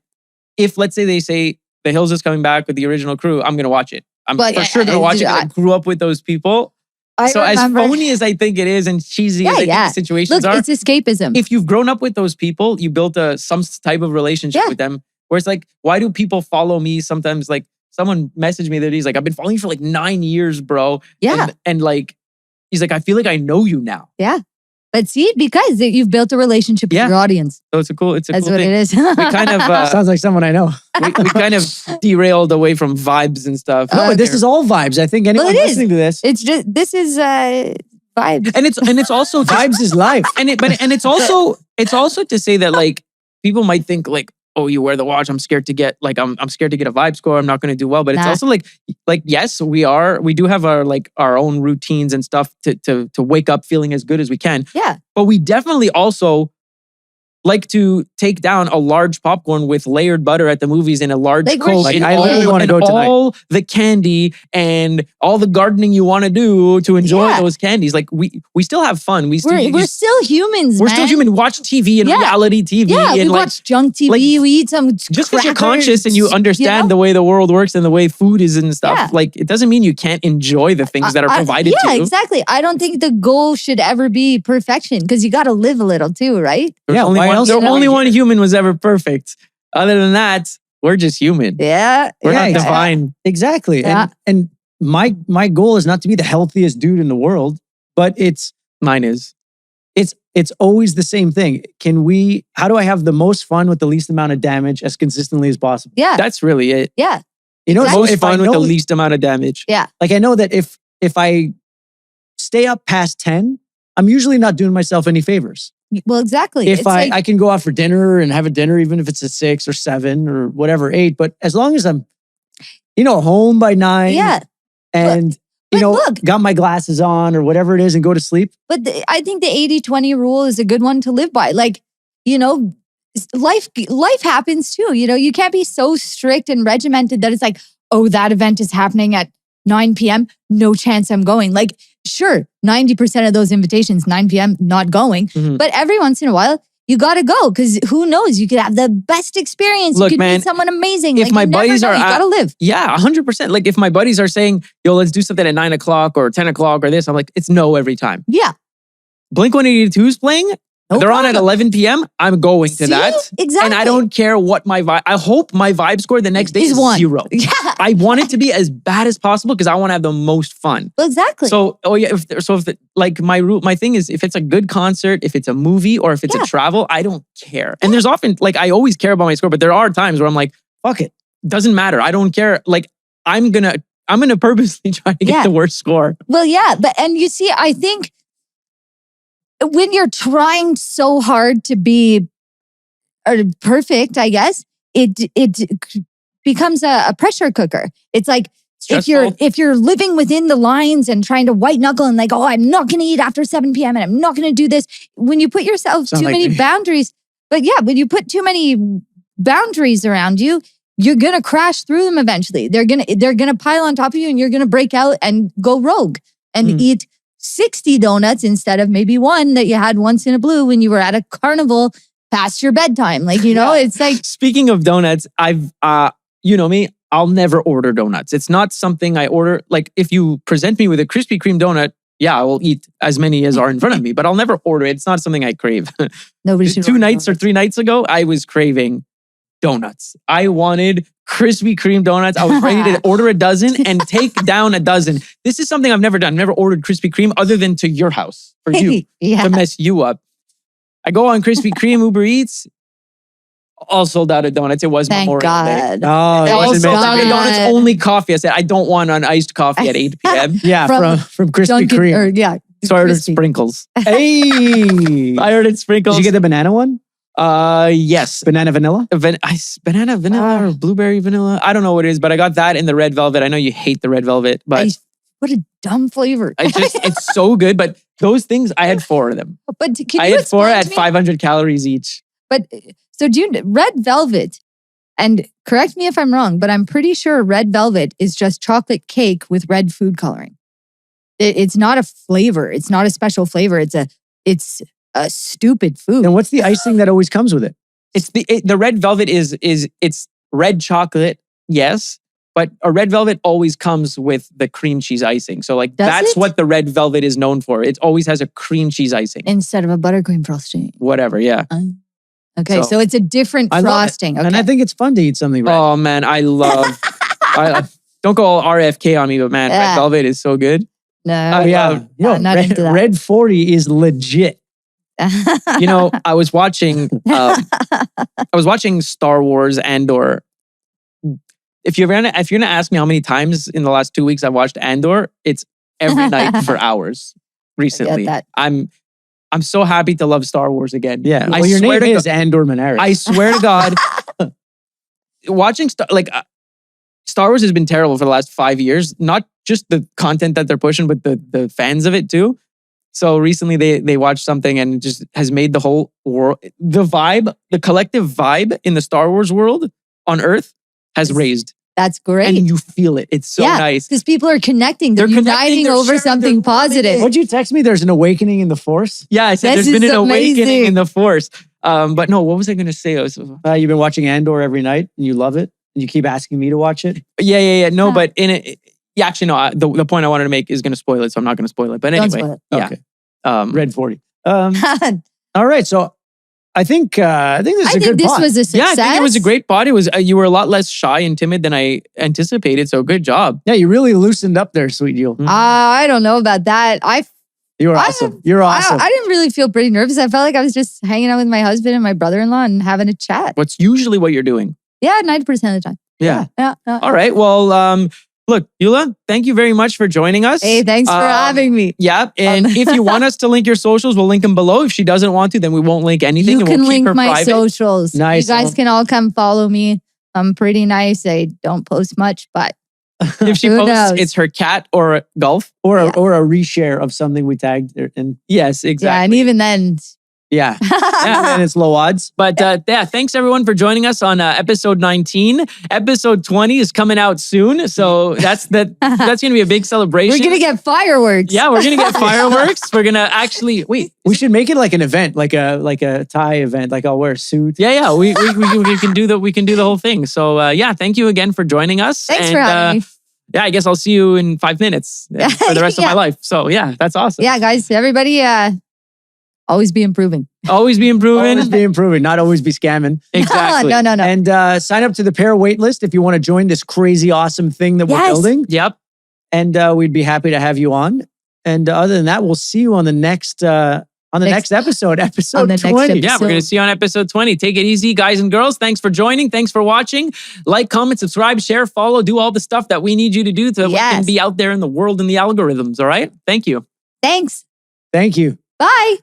if let's say they say The Hills is coming back with the original crew, I'm going to watch it. I'm for sure going to watch it. I grew up with those people. As phony as I think it is and cheesy as I think the situations are. It's escapism. If you've grown up with those people, you built some type of relationship with them. Where it's like, why do people follow me? Sometimes like someone messaged me that he's like, I've been following you for like 9 years, bro. Yeah. And like, he's like, I feel like I know you now. Yeah. But see, because you've built a relationship with your audience. So it's a cool That's thing. what it is. We kind of sounds like someone I know. we kind of derailed away from vibes and stuff. No, but this is all vibes. I think anyone listening to this, It's just this is vibes. And it's also vibes is life. And it's also to say that like people might think like, oh, you wear the watch, I'm scared to get like I'm scared to get a vibe score, I'm not going to do well. But it's also like yes, we do have our own routines and stuff to wake up feeling as good as we can. Yeah. But we definitely also like to take down a large popcorn with layered butter at the movies and a large Coke. Like, I literally want to go tonight. All the candy and all the gardening you want to do to enjoy those candies. Like we still have fun. We're still humans, We're still human. Watch TV and reality TV. Yeah, and we watch junk TV. We eat some just because you're conscious and you understand the way the world works and the way food is and stuff. Like it doesn't mean you can't enjoy the things that are provided to you. Yeah, exactly. I don't think the goal should ever be perfection because you got to live a little too, right? Only one human was ever perfect. Other than that, we're just human. Yeah. We're not divine. Exactly. Yeah. And my goal is not to be the healthiest dude in the world, but mine is. It's always the same thing. How do I have the most fun with the least amount of damage as consistently as possible? Yeah. That's really it. Yeah. You know, most fun with the least amount of damage. Yeah. Like I know that if I stay up past 10, I'm usually not doing myself any favors. Well, exactly. If I can go out for dinner and have a dinner, even if it's at 6 or 7 or whatever, 8, but as long as I'm, home by 9 and, got my glasses on or whatever it is and go to sleep. But I think the 80-20 rule is a good one to live by. Like, life happens too. You can't be so strict and regimented that it's like, oh, that event is happening at 9 p.m. No chance I'm going. Like, sure, 90% of those invitations, 9 p.m., not going. Mm-hmm. But every once in a while, you got to go because who knows? You could have the best experience. Look, you could man, meet someone amazing. if Like, my you never buddies know. are you at- got to live. Yeah, 100%. Like if my buddies are saying, yo, let's do something at 9 o'clock or 10 o'clock or this, I'm like, it's no every time. Yeah. Blink 182 is playing. No They're on at problem. 11 p.m. I'm going to See? that. Exactly. And I don't care what my vibe, I hope my vibe score the next day is 1. 0. Yeah. I want it to be as bad as possible because I want to have the most fun. Exactly. So, my thing is, if it's a good concert, if it's a movie, or if it's a travel, I don't care. And there's often, like, I always care about my score, but there are times where I'm like, fuck it, doesn't matter. I don't care. Like, I'm gonna purposely try to get the worst score. Well, yeah, and you see, I think when you're trying so hard to be perfect, I guess it becomes a pressure cooker. It's like Stressful. if you're living within the lines and trying to white knuckle and like, oh, I'm not going to eat after 7 p.m. and I'm not going to do this. When you put yourself Sound too like many me. boundaries, but yeah, when you put too many boundaries around you, you're gonna crash through them eventually. They're gonna pile on top of you, and you're gonna break out and go rogue and eat 60 donuts instead of maybe 1 that you had once in a blue when you were at a carnival past your bedtime. Like, you know, it's like, Speaking of donuts, I've you know me, I'll never order donuts. It's not something I order. Like if you present me with a Krispy Kreme donut, yeah, I will eat as many as are in front of me, but I'll never order it. It's not something I crave. nobody should. 2 order nights or donuts. 3 nights ago, I was craving donuts. I wanted Krispy Kreme donuts. I was ready to order a dozen and take down a dozen. This is something I've never done. I've never ordered Krispy Kreme other than to your house for you Yeah. to mess you up. I go on Krispy Kreme Uber Eats, all sold out of donuts. It was Thank Memorial Day. God. Oh, it Thank All wasn't sold meant out to of be. God. donuts, only coffee. I said, I don't want an iced coffee at 8 p.m. Yeah, from Krispy Dunkin' Kreme. or yeah. So I ordered Crispy. sprinkles. Hey, I ordered sprinkles. did you get the banana one? Yes. Banana vanilla? Banana vanilla or blueberry vanilla. I don't know what it is, but I got that in the red velvet. I know you hate the red velvet, but What a dumb flavor. it's so good. But those things, I had 4 of them. But can I you had 4 explain at to me? 500 calories each. But so do you red velvet? And correct me if I'm wrong, but I'm pretty sure red velvet is just chocolate cake with red food coloring. It's not a flavor. It's not a special flavor. It's a stupid food. And what's the icing that always comes with it? It's the red velvet is it's red chocolate, yes, but a red velvet always comes with the cream cheese icing. So like Does that's it? what the red velvet is known for. It always has a cream cheese icing. Instead of a buttercream frosting. Whatever, yeah. Okay, so it's a different I love it. frosting. Okay. And I think it's fun to eat something red. Oh man, I love. Don't go all RFK on me, but man, red Yeah. velvet is so good. no, Oh, yeah. no, not red, into that. Red 40 is legit. You know, I was watching Star Wars Andor. If you're gonna ask me how many times in the last 2 weeks I've watched Andor, it's every night for hours recently. that. I'm so happy to love Star Wars again. Yeah. I Well, your swear name to is Andor Menares. I swear to God, watching Star Wars has been terrible for the last 5 years. Not just the content that they're pushing, but the fans of it too. So recently they watched something and it just has made the whole world, the collective vibe in the Star Wars world on Earth has raised. That's great. And you feel it. It's so yeah, nice. because people are connecting. They're They're connecting, uniting they're over sharing, something they're positive. What'd you text me? There's an awakening in the Force. Yeah, I said This there's been is an awakening amazing. in the Force. But no, what was I going to say? You've been watching Andor every night and you love it. And you keep asking me to watch it. Yeah. No, Huh. but in it, yeah, actually, no. The point I wanted to make is going to spoil it, so I'm not going to spoil it. But Don't anyway, spoil yeah. Okay. Red 40. it. All right. So I think this is I a think good this pod. was a success. Yeah, I think it was a great pod. It was you were a lot less shy and timid than I anticipated. So good job. Yeah, you really loosened up there, sweet Yule. I don't know about that. You were I- awesome. You're awesome. I didn't really feel pretty nervous. I felt like I was just hanging out with my husband and my brother-in-law and having a chat. What's usually what you're doing? Yeah, 90% of the time. Yeah. Yeah. All right. Well, look, Yula, thank you very much for joining us. Hey, thanks for having me. Yeah. And if you want us to link your socials, we'll link them below. If she doesn't want to, then we won't link anything. You and can we'll keep link her my private. socials. Nice. You guys can all come follow me. I'm pretty nice. I don't post much, but If she Who posts, knows? it's her cat or golf. or Yeah. a reshare of something we tagged. And Yes, exactly. yeah, and even then, Yeah. Yeah. And it's low odds. But yeah, thanks everyone for joining us on episode 19. Episode 20 is coming out soon. So that's going to be a big celebration. We're going to get fireworks. Yeah, we're going to get fireworks. We're going to actually, wait. We should make it like an event, like a Thai event. Like I'll wear a suit. Yeah. We can do the whole thing. So yeah, thank you again for joining us. Thanks for having me. Yeah, I guess I'll see you in 5 minutes for the rest of my life. So yeah, that's awesome. Yeah, guys, everybody, always be improving. Always be improving. Always be improving, not always be scamming. Exactly. No. And sign up to the pair wait list if you want to join this crazy, awesome thing that we're building. Yep. And we'd be happy to have you on. And other than that, we'll see you on the next next episode, episode 20. Yeah, we're going to see you on episode 20. Take it easy, guys and girls. Thanks for joining. Thanks for watching. Like, comment, subscribe, share, follow, do all the stuff that we need you to do so we can be out there in the world and the algorithms. All right? Thank you. Thanks. Thank you. Bye.